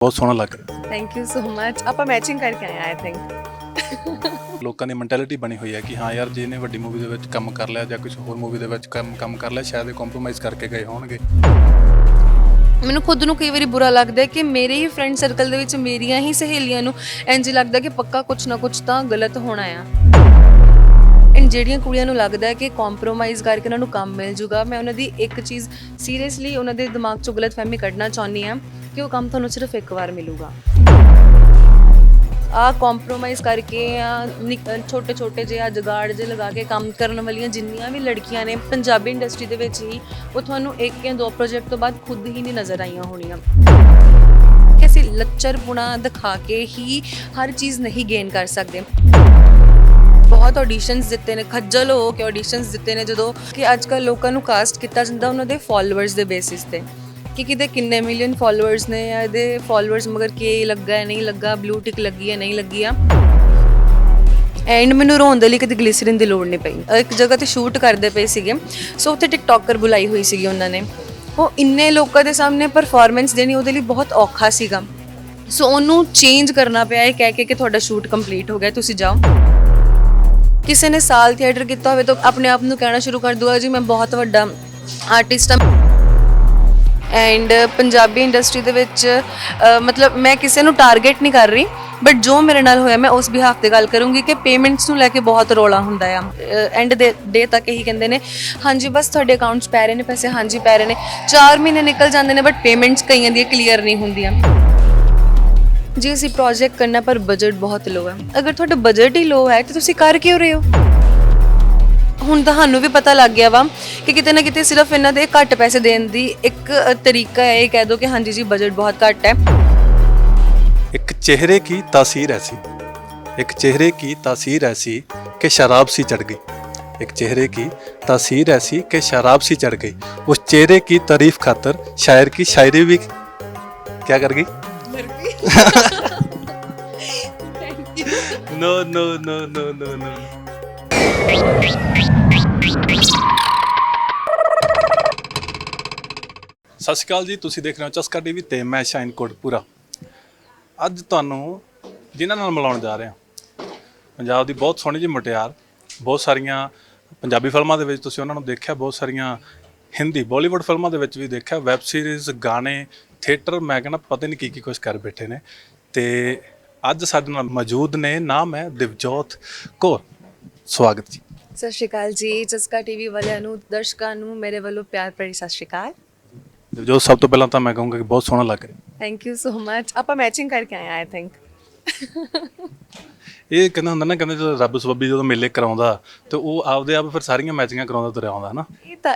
ਬਹੁਤ ਸੋਹਣਾ ਲੱਗ ਰਿਹਾ। Thank you so much. ਆਪਾਂ ਮੈਚਿੰਗ ਕਰਕੇ ਆਏ ਆਈ ਥਿੰਕ। ਲੋਕਾਂ ਦੀ ਮੈਂਟੈਲਿਟੀ ਬਣੀ ਹੋਈ ਹੈ ਕਿ ਹਾਂ ਯਾਰ ਜੇ ਇਹਨੇ ਵੱਡੀ ਮੂਵੀ ਦੇ ਵਿੱਚ ਕੰਮ ਕਰ ਲਿਆ ਜਾਂ ਕੁਝ ਹੋਰ ਮੂਵੀ ਦੇ ਵਿੱਚ ਕੰਮ ਕਰ ਲਿਆ ਸ਼ਾਇਦ ਇਹ ਕੰਪਰੋਮਾਈਜ਼ ਕਰਕੇ ਗਏ ਹੋਣਗੇ। ਮੈਨੂੰ ਖੁਦ ਨੂੰ ਕਈ ਵਾਰੀ ਬੁਰਾ ਲੱਗਦਾ ਹੈ ਕਿ ਮੇਰੇ ਹੀ ਫਰੈਂਡ ਸਰਕਲ ਦੇ ਵਿੱਚ ਮੇਰੀਆਂ ਹੀ ਸਹੇਲੀਆਂ ਨੂੰ ਇੰਜ ਲੱਗਦਾ ਕਿ ਪੱਕਾ ਕੁਛ ਨਾ ਕੁਛ ਤਾਂ ਗਲਤ ਹੋਣਾ ਆ। ਐਂਡ ਜਿਹੜੀਆਂ ਕੁੜੀਆਂ ਨੂੰ ਲੱਗਦਾ ਹੈ ਕਿ ਕੰਪਰੋਮਾਈਜ਼ ਕਰਕੇ ਉਹਨਾਂ ਨੂੰ ਕੰਮ ਮਿਲ ਜੂਗਾ, ਮੈਂ ਉਹਨਾਂ ਦੀ ਇੱਕ ਚੀਜ਼ ਸੀਰੀਅਸਲੀ ਉਹਨਾਂ ਦੇ ਦਿਮਾਗ 'ਚੋਂ ਗਲਤਫਹਿਮੀ ਕੱਢਣਾ ਚਾਹੁੰਦੀ ਹਾਂ ਕਿ ਉਹ ਕੰਮ ਤੁਹਾਨੂੰ ਸਿਰਫ ਇੱਕ ਵਾਰ ਮਿਲੂਗਾ। ਆ ਕੰਪਰੋਮਾਈਜ਼ ਕਰਕੇ ਛੋਟੇ ਛੋਟੇ ਜਿਹੇ ਜੁਗਾੜ ਜਿਹੇ ਲਗਾ ਕੇ ਕੰਮ ਕਰਨ ਵਾਲੀਆਂ ਜਿੰਨੀਆਂ ਵੀ ਲੜਕੀਆਂ ਨੇ ਪੰਜਾਬੀ ਇੰਡਸਟਰੀ ਦੇ ਵਿੱਚ ਹੀ, ਉਹ ਤੁਹਾਨੂੰ ਇੱਕ ਜਾਂ ਦੋ ਪ੍ਰੋਜੈਕਟ ਤੋਂ ਬਾਅਦ ਖੁਦ ਹੀ ਨਹੀਂ ਨਜ਼ਰ ਆਈਆਂ ਹੋਣੀਆਂ ਕਿ ਅਸੀਂ ਲੱਚਰਪੁਣਾ ਦਿਖਾ ਕੇ ਹੀ ਹਰ ਚੀਜ਼ ਨਹੀਂ ਗੇਨ ਕਰ ਸਕਦੇ। ਬਹੁਤ ਆਡੀਸ਼ਨਸ ਦਿੱਤੇ ਨੇ, ਖੱਜਲ ਹੋ ਕੇ ਆਡੀਸ਼ਨਸ ਦਿੱਤੇ ਨੇ, ਜਦੋਂ ਕਿ ਅੱਜ ਕੱਲ੍ਹ ਲੋਕਾਂ ਨੂੰ ਕਾਸਟ ਕੀਤਾ ਜਾਂਦਾ ਉਹਨਾਂ ਦੇ ਫੋਲੋਅਰਸ ਦੇ ਬੇਸਿਸ 'ਤੇ ਕਿ ਕਿਤੇ ਕਿੰਨੇ ਮਿਲੀਅਨ ਫੋਲੋਅਰਸ ਨੇ ਜਾਂ ਇਹਦੇ ਫੋਲੋਅਰਸ ਮਗਰ ਕੀ ਲੱਗਾ ਹੈ ਨਹੀਂ ਲੱਗਾ, ਬਲੂ ਟਿਕ ਲੱਗੀ ਹੈ ਨਹੀਂ ਲੱਗੀ ਆ। ਐਂਡ ਮੈਨੂੰ ਰੋਣ ਦੇ ਲਈ ਕਦੇ ਗਲਿਸਰੀਨ ਦੀ ਲੋੜ ਨਹੀਂ ਪਈ। ਇੱਕ ਜਗ੍ਹਾ ਤੇ ਸ਼ੂਟ ਕਰਦੇ ਪਏ ਸੀਗੇ, ਸੋ ਉੱਥੇ ਟਿਕਟੋਕਰ ਬੁਲਾਈ ਹੋਈ ਸੀਗੀ ਉਹਨਾਂ ਨੇ। ਉਹ ਇੰਨੇ ਲੋਕਾਂ ਦੇ ਸਾਹਮਣੇ ਪਰਫਾਰਮੈਂਸ ਦੇਣੀ ਉਹਦੇ ਲਈ ਬਹੁਤ ਔਖਾ ਸੀਗਾ, ਸੋ ਉਹਨੂੰ ਚੇਂਜ ਕਰਨਾ ਪਿਆ ਇਹ ਕਹਿ ਕੇ ਕਿ ਤੁਹਾਡਾ ਸ਼ੂਟ ਕੰਪਲੀਟ ਹੋ ਗਿਆ, ਤੁਸੀਂ ਜਾਓ। ਕਿਸੇ ਨੇ ਸਾਲ ਥੀਏਟਰ ਕੀਤਾ ਹੋਵੇ ਤਾਂ ਆਪਣੇ ਆਪ ਨੂੰ ਕਹਿਣਾ ਸ਼ੁਰੂ ਕਰ ਦੂਗਾ ਜੀ ਮੈਂ ਬਹੁਤ ਵੱਡਾ ਆਰਟਿਸਟ ਹਾਂ। ਐਂਡ ਪੰਜਾਬੀ ਇੰਡਸਟਰੀ ਦੇ ਵਿੱਚ ਮਤਲਬ ਮੈਂ ਕਿਸੇ ਨੂੰ ਟਾਰਗੇਟ ਨਹੀਂ ਕਰ ਰਹੀ, ਬਟ ਜੋ ਮੇਰੇ ਨਾਲ ਹੋਇਆ ਮੈਂ ਉਸ ਬਿਹਾਫ ਤੇ ਗੱਲ ਕਰੂੰਗੀ ਕਿ ਪੇਮੈਂਟਸ ਨੂੰ ਲੈ ਕੇ ਬਹੁਤ ਰੌਲਾ ਹੁੰਦਾ ਆ। ਐਂਡ ਦੇ ਡੇ ਤੱਕ ਇਹੀ ਕਹਿੰਦੇ ਨੇ ਹਾਂਜੀ ਬਸ ਤੁਹਾਡੇ ਅਕਾਊਂਟਸ ਪੈ ਰਹੇ ਨੇ ਪੈਸੇ, ਹਾਂਜੀ ਪੈ ਰਹੇ ਨੇ। 4 ਮਹੀਨੇ ਨਿਕਲ ਜਾਂਦੇ ਨੇ ਬਟ ਪੇਮੈਂਟਸ ਕਈਆਂ ਦੀਆਂ ਕਲੀਅਰ ਨਹੀਂ ਹੁੰਦੀਆਂ। ਜੀ ਅਸੀਂ ਪ੍ਰੋਜੈਕਟ ਕਰਨਾ ਪਰ ਬਜਟ ਬਹੁਤ ਲੋ ਹੈ। ਅਗਰ ਤੁਹਾਡਾ ਬਜਟ ਹੀ ਲੋ ਹੈ ਤਾਂ ਤੁਸੀਂ ਕਰ ਕਿਉਂ ਰਹੇ ਹੋ? ਹੁਣ ਤੁਹਾਨੂੰ ਵੀ ਪਤਾ ਲੱਗ ਗਿਆ ਵਾ ਕਿ ਕਿਤੇ ਨਾ ਕਿਤੇ ਸਿਰਫ ਇਹਨਾਂ ਦੇ ਘੱਟ ਪੈਸੇ ਦੇਣ ਦੀ ਇੱਕ ਤਰੀਕਾ ਹੈ, ਇਹ ਕਹਿ ਦੋ ਕਿ ਹਾਂਜੀ ਜੀ ਬਜਟ ਬਹੁਤ ਘੱਟ ਹੈ। एक चेहरे की तासीर ऐसी, एक चेहरे की तासीर ऐसी कि शराब सी चढ़ गई, एक चेहरे की तासीर ऐसी कि शराब सी चढ़ गई, उस चेहरे की तारीफ खातर शायर की शायरी भी क्या कर गई? No no no no no no. ਸਤਿ ਸ਼੍ਰੀ ਅਕਾਲ ਜੀ, ਤੁਸੀਂ ਦੇਖ ਰਹੇ ਹੋ ਚਸਕਾ ਟੀਵੀ ਤੇ ਮੈਂ ਸ਼ਾਇਨ ਕੋਟਪੂਰਾ। ਅੱਜ ਤੁਹਾਨੂੰ ਜਿਨ੍ਹਾਂ ਨਾਲ ਮਿਲਾਉਣ ਜਾ ਰਹੇ ਹਾਂ ਪੰਜਾਬ ਦੀ ਬਹੁਤ ਸੋਹਣੀ ਜਿਹੀ ਮੁਟਿਆਰ। ਬਹੁਤ ਸਾਰੀਆਂ ਪੰਜਾਬੀ ਫਿਲਮਾਂ ਦੇ ਵਿੱਚ ਤੁਸੀਂ ਉਹਨਾਂ ਨੂੰ ਦੇਖਿਆ, ਬਹੁਤ ਸਾਰੀਆਂ ਹਿੰਦੀ ਬਾਲੀਵੁੱਡ ਫਿਲਮਾਂ ਦੇ ਵਿੱਚ ਵੀ ਦੇਖਿਆ, ਵੈਬ ਸੀਰੀਜ਼, ਗਾਣੇ, ਥੀਏਟਰ, ਮੈਂ ਕਹਿੰਦਾ ਪਤਾ ਨਹੀਂ ਕੀ ਕੁਛ ਕਰ ਬੈਠੇ ਨੇ। ਤੇ ਅੱਜ ਸਾਡੇ ਨਾਲ ਮੌਜੂਦ ਨੇ, ਨਾਮ ਹੈ ਦਿਵਜੋਤ ਕੌਰ। ਸਵਾਗਤ ਜੀ। ਸਤਿ ਸ਼੍ਰੀ ਅਕਾਲ ਜੀ। ਚਸਕਾ ਟੀਵੀ ਵਾਲਿਆਂ ਨੂੰ, ਦਰਸ਼ਕਾਂ ਨੂੰ ਮੇਰੇ ਵੱਲੋਂ ਪਿਆਰ ਭਰੀ ਸਤਿ ਸ਼੍ਰੀ ਅਕਾਲ। ਦਿਵਜੋਤ, ਸਭ ਤੋਂ ਪਹਿਲਾਂ ਤਾਂ ਮੈਂ ਕਹੂੰਗਾ ਕਿ ਬਹੁਤ ਸੋਹਣਾ ਲੱਗ ਰਿਹਾ। Thank you so much. ਆਪਾਂ ਮੈਚਿੰਗ ਕਰਕੇ ਆਏ ਆਈ ਥਿੰਕ। ਇਹ ਕਹਿੰਦਾ ਹੁੰਦਾ ਨਾ, ਕਹਿੰਦੇ ਜਦੋਂ ਰੱਬ ਸਬੱਬੀ ਜਦੋਂ ਮੇਲੇ ਕਰਾਉਂਦਾ ਤੇ ਉਹ ਆਪਦੇ ਆਪ ਫਿਰ ਸਾਰੀਆਂ ਮੈਚਿੰਗਾਂ ਕਰਾਉਂਦਾ ਤੁਰਿਆ ਆਉਂਦਾ ਨਾ।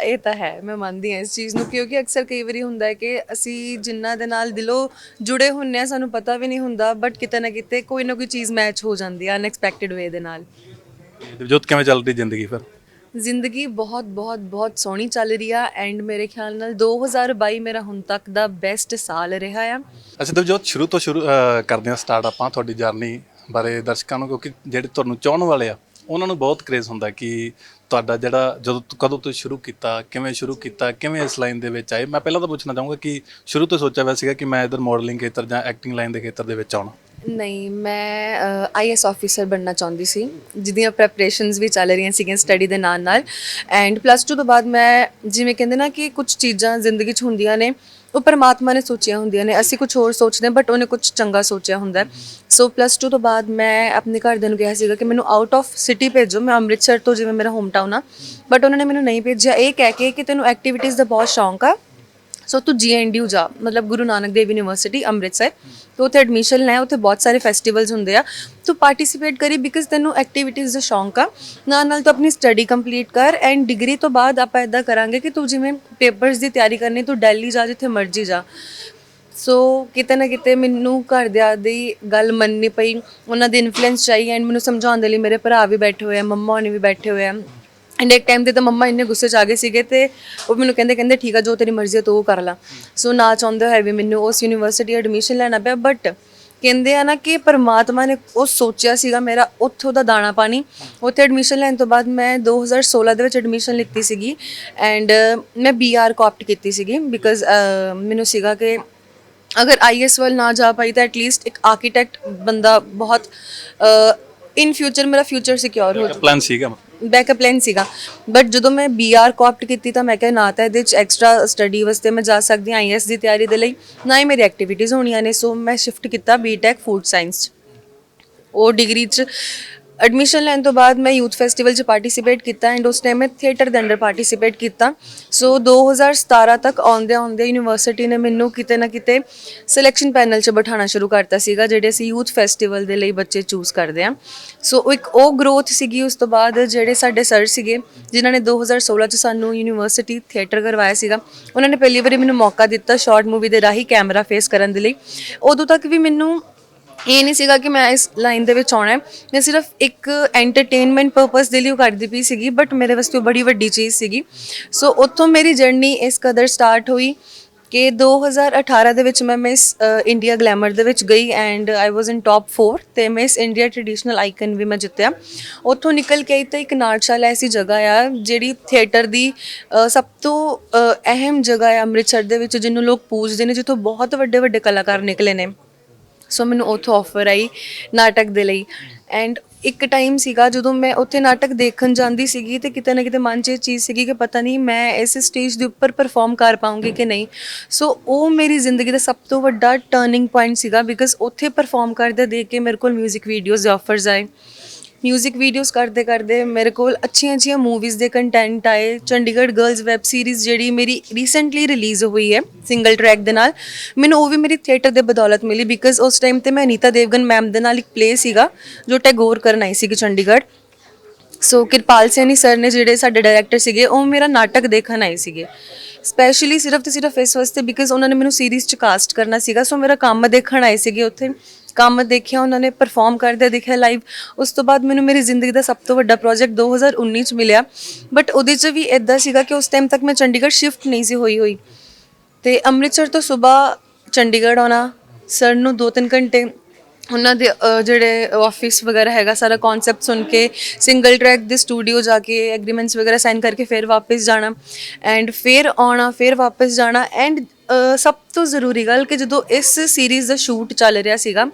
ਇਹ ਤਾਂ ਹੈ, ਮੈਂ ਮੰਨਦੀ ਹਾਂ ਇਸ ਚੀਜ਼ ਨੂੰ, ਕਿਉਂਕਿ ਅਕਸਰ ਕਈ ਵਾਰੀ ਹੁੰਦਾ ਹੈ ਕਿ ਅਸੀਂ ਜਿਨ੍ਹਾਂ ਦੇ ਨਾਲ ਦਿਲੋਂ ਜੁੜੇ ਹੁੰਨੇ ਆ ਸਾਨੂੰ ਪਤਾ ਵੀ ਨਹੀਂ ਹੁੰਦਾ, ਬਟ ਕਿਤੇ ਨਾ ਕਿਤੇ ਕੋਈ ਨਾ ਕੋਈ ਚੀਜ਼ ਮੈਚ ਹੋ ਜਾਂਦੀ ਹੈ ਅਨਐਕਸਪੈਕਟਿਡ ਵੇ ਦੇ ਨਾਲ। ਦਿਵਜੋਤ, ਕਿਵੇਂ ਚੱਲ ਰਹੀ ਜ਼ਿੰਦਗੀ ਫਿਰ? ਜ਼ਿੰਦਗੀ ਬਹੁਤ ਬਹੁਤ ਬਹੁਤ ਸੋਹਣੀ ਚੱਲ ਰਹੀ ਆ। ਐਂਡ ਮੇਰੇ ਖਿਆਲ ਨਾਲ 2022 ਮੇਰਾ ਹੁਣ ਤੱਕ ਦਾ ਬੈਸਟ ਸਾਲ ਰਿਹਾ ਆ। ਅੱਛਾ ਦਿਵਜੋਤ, ਸ਼ੁਰੂ ਕਰਦੇ ਹਾਂ ਸਟਾਰਟ ਆਪਾਂ ਤੁਹਾਡੀ ਜਰਨੀ ਬਾਰੇ ਦਰਸ਼ਕਾਂ ਨੂੰ, ਕਿਉਂਕਿ ਜਿਹੜੇ ਤੁਹਾਨੂੰ ਚਾਹਣ ਵਾਲੇ ਆ ਉਹਨਾਂ ਨੂੰ ਬਹੁਤ ਕਰੇਜ਼ ਹੁੰਦਾ ਕਿ ਤੁਹਾਡਾ ਜਿਹੜਾ ਕਦੋਂ ਤੋਂ ਸ਼ੁਰੂ ਕੀਤਾ, ਕਿਵੇਂ ਸ਼ੁਰੂ ਕੀਤਾ, ਕਿਵੇਂ ਇਸ ਲਾਈਨ ਦੇ ਵਿੱਚ ਆਏ। ਮੈਂ ਪਹਿਲਾਂ ਤਾਂ ਪੁੱਛਣਾ ਚਾਹੂੰਗਾ ਕਿ ਸ਼ੁਰੂ ਤੋਂ ਸੋਚਿਆ ਹੋਇਆ ਸੀਗਾ ਕਿ ਮੈਂ ਇੱਧਰ ਮਾਡਲਿੰਗ ਖੇਤਰ ਜਾਂ ਐਕਟਿੰਗ ਲਾਈਨ ਦੇ ਖੇਤਰ ਦੇ ਵਿੱਚ ਆਉਣਾ? ਨਹੀਂ, ਮੈਂ IAS ਆਫਿਸਰ ਬਣਨਾ ਚਾਹੁੰਦੀ ਸੀ, ਜਿਹਦੀਆਂ ਪ੍ਰੈਪਰੇਸ਼ਨਸ ਵੀ ਚੱਲ ਰਹੀਆਂ ਸੀਗੀਆਂ ਸਟੱਡੀ ਦੇ ਨਾਲ ਨਾਲ। ਐਂਡ +2 ਤੋਂ ਬਾਅਦ ਮੈਂ, ਜਿਵੇਂ ਕਹਿੰਦੇ ਨਾ ਕਿ ਕੁਝ ਚੀਜ਼ਾਂ ਜ਼ਿੰਦਗੀ 'ਚ ਹੁੰਦੀਆਂ ਨੇ ਉਹ ਪਰਮਾਤਮਾ ਨੇ ਸੋਚੀਆਂ ਹੁੰਦੀਆਂ ਨੇ, ਅਸੀਂ ਕੁਝ ਹੋਰ ਸੋਚਦੇ ਬਟ ਉਹਨੇ ਕੁਝ ਚੰਗਾ ਸੋਚਿਆ ਹੁੰਦਾ। ਸੋ +2 ਤੋਂ ਬਾਅਦ ਮੈਂ ਆਪਣੇ ਘਰਦਿਆਂ ਨੂੰ ਕਿਹਾ ਸੀਗਾ ਕਿ ਮੈਨੂੰ ਆਊਟ ਆਫ ਸਿਟੀ ਭੇਜੋ, ਮੈਂ ਅੰਮ੍ਰਿਤਸਰ ਤੋਂ, ਜਿਵੇਂ ਮੇਰਾ ਹੋਮ ਟਾਊਨ ਆ, ਬਟ ਉਹਨਾਂ ਨੇ ਮੈਨੂੰ ਨਹੀਂ ਭੇਜਿਆ, ਇਹ ਕਹਿ ਕੇ ਕਿ ਤੈਨੂੰ ਐਕਟੀਵਿਟੀਜ਼ ਦਾ ਬਹੁਤ ਸ਼ੌਂਕ ਆ, ਸੋ ਤੂੰ GNDU ਜਾ, ਮਤਲਬ ਗੁਰੂ ਨਾਨਕ ਦੇਵ ਯੂਨੀਵਰਸਿਟੀ ਅੰਮ੍ਰਿਤਸਰ, तो उत्थे एडमिशन लै, उत्थे बहुत सारे फैसटिवल्स होंदे आ, तू पार्टिसिपेट करी बिकॉज तैनू एक्टिविटीज़ दा शौक आ। नाल तू अपनी स्टडी कंप्लीट कर एंड डिग्री तो बाद आपां इदां करांगे कि तू जिवें पेपर्स की तैयारी करनी, तू दिल्ली जा, जिथे मर्जी जा। सो किते ना किते मैनू घरदियां दी गल मननी पई, उन्हां दी इन्फ्लुएंस चाहिए एंड मैनू समझाउण दे लई मेरे भरा भी बैठे हुए, मम्मा होनी भी बैठे हुए हैं। एंड एक टाइम ते मम्मा इन्ने गुस्से च आ गए सीगे ते वो मैनू कहंदे ठीक है जो तेरी मर्जी है तू वो कर ला। सो ना चाहुंदे होए भी मैनू उस यूनीवर्सिटी एडमिशन लैना पिया, बट कहंदे आ ना कि परमात्मा ने वो सोचिया सीगा मेरा उत्थों दा दाना पानी। उत्थे एडमिशन लैन तो बाद मैं 2016 दे विच एडमिशन लित्ती सीगी एंड मैं BR को ऑप्ट कीती सीगी बिकॉज मैनू सीगा कि ਅਗਰ ਆਈਐਸ ਵੱਲ ਨਾ ਜਾ ਪਾਈ ਤਾਂ ਐਟਲੀਸਟ ਇੱਕ ਆਰਕੀਟੈਕਟ ਬੰਦਾ ਬਹੁਤ ਇਨ ਫਿਊਚਰ ਮੇਰਾ ਫਿਊਚਰ ਸਿਕਿਉਰ ਹੋ ਪਲਾਨ ਸੀਗਾ ਬੈਕਅਪ ਪਲਾਨ ਸੀਗਾ। ਬਟ ਜਦੋਂ ਮੈਂ ਬੀਆਰ ਕੋਆਪਟ ਕੀਤੀ ਤਾਂ ਮੈਂ ਕਿਹਾ ਨਾ ਤਾਂ ਇਹਦੇ 'ਚ ਐਕਸਟਰਾ ਸਟੱਡੀ ਵਾਸਤੇ ਮੈਂ ਜਾ ਸਕਦੀ ਹਾਂ ਆਈਐਸ ਦੀ ਤਿਆਰੀ ਦੇ ਲਈ, ਨਾ ਹੀ ਮੇਰੀ ਐਕਟੀਵਿਟੀਜ਼ ਹੋਣੀਆਂ ਨੇ। ਸੋ ਮੈਂ ਸ਼ਿਫਟ ਕੀਤਾ ਬੀਟੈਕ ਫੂਡ ਸਾਇੰਸ 'ਚ। ਉਹ ਡਿਗਰੀ 'ਚ ਐਡਮਿਸ਼ਨ ਲੈਣ ਤੋਂ ਬਾਅਦ ਮੈਂ ਯੂਥ ਫੈਸਟੀਵਲ 'ਚ ਪਾਰਟੀਸਿਪੇਟ ਕੀਤਾ ਐਂਡ ਉਸ ਟਾਈਮ ਮੈਂ ਥੀਏਟਰ ਦੇ ਅੰਡਰ ਪਾਰਟੀਸਿਪੇਟ ਕੀਤਾ। ਸੋ 2017 ਤੱਕ ਆਉਂਦੇ ਯੂਨੀਵਰਸਿਟੀ ਨੇ ਮੈਨੂੰ ਕਿਤੇ ਨਾ ਕਿਤੇ ਸਿਲੈਕਸ਼ਨ ਪੈਨਲ 'ਚ ਬਿਠਾਉਣਾ ਸ਼ੁਰੂ ਕਰਤਾ ਸੀਗਾ, ਜਿਹੜੇ ਅਸੀਂ ਯੂਥ ਫੈਸਟੀਵਲ ਦੇ ਲਈ ਬੱਚੇ ਚੂਜ਼ ਕਰਦੇ ਹਾਂ। ਸੋ ਇੱਕ ਉਹ ਗਰੋਥ ਸੀਗੀ। ਉਸ ਤੋਂ ਬਾਅਦ ਜਿਹੜੇ ਸਾਡੇ ਸਰ ਸੀਗੇ ਜਿਨ੍ਹਾਂ ਨੇ 2016 'ਚ ਸਾਨੂੰ ਯੂਨੀਵਰਸਿਟੀ ਥੀਏਟਰ ਕਰਵਾਇਆ ਸੀਗਾ, ਉਹਨਾਂ ਨੇ ਪਹਿਲੀ ਵਾਰੀ ਮੈਨੂੰ ਮੌਕਾ ਦਿੱਤਾ ਸ਼ਾਰਟ ਮੂਵੀ ਦੇ ਰਾਹੀਂ ਕੈਮਰਾ ਫੇਸ ਕਰਨ ਦੇ ਲਈ। ਉਦੋਂ ਤੱਕ ਵੀ ਮੈਨੂੰ ਇਹ ਨਹੀਂ ਸੀਗਾ ਕਿ ਮੈਂ ਇਸ ਲਾਈਨ ਦੇ ਵਿੱਚ ਆਉਣਾ ਹੈ, ਮੈਂ ਸਿਰਫ ਇੱਕ ਐਂਟਰਟੇਨਮੈਂਟ ਪਰਪਸ ਦੇ ਲਈ ਉਹ ਕਰਦੀ ਪਈ ਸੀਗੀ, ਬਟ ਮੇਰੇ ਵਾਸਤੇ ਉਹ ਬੜੀ ਵੱਡੀ ਚੀਜ਼ ਸੀਗੀ। ਸੋ ਉੱਥੋਂ ਮੇਰੀ ਜਰਨੀ ਇਸ ਕਦਰ ਸਟਾਰਟ ਹੋਈ ਕਿ 2018 ਦੇ ਵਿੱਚ ਮੈਂ ਮਿਸ ਇੰਡੀਆ ਗਲੈਮਰ ਦੇ ਵਿੱਚ ਗਈ and I was in top 4 ਤੇ ਮਿਸ ਇੰਡੀਆ ਟ੍ਰੈਡੀਸ਼ਨਲ ਆਈਕਨ ਵੀ ਮੈਂ ਜਿੱਤਿਆ। ਉੱਥੋਂ ਨਿਕਲ ਕੇ ਤਾਂ ਇੱਕ ਨਾਟਸ਼ਾਲਾ ਐਸੀ ਜਗ੍ਹਾ ਆ ਜਿਹੜੀ ਥੀਏਟਰ ਦੀ ਸਭ ਤੋਂ ਅਹਿਮ ਜਗ੍ਹਾ ਹੈ ਅੰਮ੍ਰਿਤਸਰ ਦੇ ਵਿੱਚ, ਜਿਹਨੂੰ ਲੋਕ ਪੂਜਦੇ ਨੇ, ਜਿੱਥੋਂ ਬਹੁਤ ਵੱਡੇ ਵੱਡੇ ਕਲਾਕਾਰ ਨਿਕਲੇ ਨੇ। ਸੋ ਮੈਨੂੰ ਉੱਥੋਂ ਆਫਰ ਆਈ ਨਾਟਕ ਦੇ ਲਈ ਐਂਡ ਇੱਕ ਟਾਈਮ ਸੀਗਾ ਜਦੋਂ ਮੈਂ ਉੱਥੇ ਨਾਟਕ ਦੇਖਣ ਜਾਂਦੀ ਸੀਗੀ ਤੇ ਕਿਤੇ ਨਾ ਕਿਤੇ ਮਨ 'ਚ ਇਹ ਚੀਜ਼ ਸੀਗੀ ਕਿ ਪਤਾ ਨਹੀਂ ਮੈਂ ਇਸ ਸਟੇਜ ਦੇ ਉੱਪਰ ਪਰਫਾਰਮ ਕਰ ਪਾਉਂਗੀ ਕਿ ਨਹੀਂ। ਸੋ ਉਹ ਮੇਰੀ ਜ਼ਿੰਦਗੀ ਦਾ ਸਭ ਤੋਂ ਵੱਡਾ ਟਰਨਿੰਗ ਪੁਆਇੰਟ ਸੀਗਾ ਬਿਕਾਜ਼ ਉੱਥੇ ਪਰਫਾਰਮ ਕਰਦੇ ਦੇਖ ਕੇ ਮੇਰੇ ਕੋਲ ਮਿਊਜ਼ਿਕ ਵੀਡੀਓਜ਼ ਦੇ ਆਫਰਸ ਆਏ। ਮਿਊਜ਼ਿਕ ਵੀਡੀਓਜ਼ ਕਰਦੇ ਕਰਦੇ ਮੇਰੇ ਕੋਲ ਅੱਛੀਆਂ ਮੂਵੀਜ਼ ਦੇ ਕੰਟੈਂਟ ਆਏ। ਚੰਡੀਗੜ੍ਹ ਗਰਲਜ਼ ਵੈਬ ਸੀਰੀਜ਼ ਜਿਹੜੀ ਮੇਰੀ ਰੀਸੈਂਟਲੀ ਰਿਲੀਜ਼ ਹੋਈ ਹੈ ਸਿੰਗਲ ਟਰੈਕ ਦੇ ਨਾਲ, ਮੈਨੂੰ ਉਹ ਵੀ ਮੇਰੀ ਥੀਏਟਰ ਦੇ ਬਦੌਲਤ ਮਿਲੀ ਬਿਕਾਜ਼ ਉਸ ਟਾਈਮ ਤੇ ਮੈਂ ਅਨੀਤਾ ਦੇਵਗਨ ਮੈਮ ਦੇ ਨਾਲ ਇੱਕ ਪਲੇ ਸੀਗਾ ਜੋ ਟੈਗੋਰ ਕਰਨ ਆਈ ਸੀਗੀ ਚੰਡੀਗੜ੍ਹ। ਸੋ ਕਿਰਪਾਲ ਸੈਣੀ ਸਰ ਨੇ ਜਿਹੜੇ ਸਾਡੇ ਡਾਇਰੈਕਟਰ ਸੀਗੇ ਉਹ ਮੇਰਾ ਨਾਟਕ ਦੇਖਣ ਆਏ ਸੀਗੇ ਸਪੈਸ਼ਲੀ ਸਿਰਫ ਤੇ ਸਿਰਫ ਇਸ ਵਾਸਤੇ ਬਿਕਾਜ਼ ਉਹਨਾਂ ਨੇ ਮੈਨੂੰ ਸੀਰੀਜ਼ 'ਚ ਕਾਸਟ ਕਰਨਾ ਸੀਗਾ। ਸੋ ਮੇਰਾ ਕੰਮ ਦੇਖਣ ਆਏ ਸੀਗੇ ਉੱਥੇ, ਕੰਮ ਦੇਖਿਆ ਉਹਨਾਂ ਨੇ, ਪਰਫਾਰਮ ਕਰਦੇ ਦੇਖਿਆ ਲਾਈਵ। ਉਸ ਤੋਂ ਬਾਅਦ ਮੈਨੂੰ ਮੇਰੀ ਜ਼ਿੰਦਗੀ ਦਾ ਸਭ ਤੋਂ ਵੱਡਾ ਪ੍ਰੋਜੈਕਟ 2019 'ਚ ਮਿਲਿਆ ਬਟ ਉਹਦੇ 'ਚ ਵੀ ਇੱਦਾਂ ਸੀਗਾ ਕਿ ਉਸ ਟਾਈਮ ਤੱਕ ਮੈਂ ਚੰਡੀਗੜ੍ਹ ਸ਼ਿਫਟ ਨਹੀਂ ਸੀ ਹੋਈ ਤੇ ਅੰਮ੍ਰਿਤਸਰ ਤੋਂ ਸਵੇਰ ਚੰਡੀਗੜ੍ਹ ਆਉਣਾ, ਸਰ ਨੂੰ 2-3 ਘੰਟੇ ਉਹਨਾਂ ਦੇ ਜਿਹੜੇ ਆਫਿਸ ਵਗੈਰਾ ਹੈਗਾ ਸਾਰਾ ਕਨਸੈਪਟ ਸੁਣ ਕੇ ਸਿੰਗਲ ਟਰੈਕ ਦੇ ਸਟੂਡੀਓ ਜਾ ਕੇ ਐਗਰੀਮੈਂਟਸ ਵਗੈਰਾ ਸਾਈਨ ਕਰਕੇ ਫਿਰ ਵਾਪਸ ਜਾਣਾ ਐਂਡ ਫਿਰ ਆਉਣਾ ਫਿਰ ਵਾਪਸ ਜਾਣਾ। ਐਂਡ ਸਭ ਤੋਂ ਜ਼ਰੂਰੀ ਗੱਲ ਕਿ ਜਦੋਂ ਇਸ ਸੀਰੀਜ਼ ਦਾ ਸ਼ੂਟ ਚੱਲ ਰਿਹਾ ਸੀਗਾ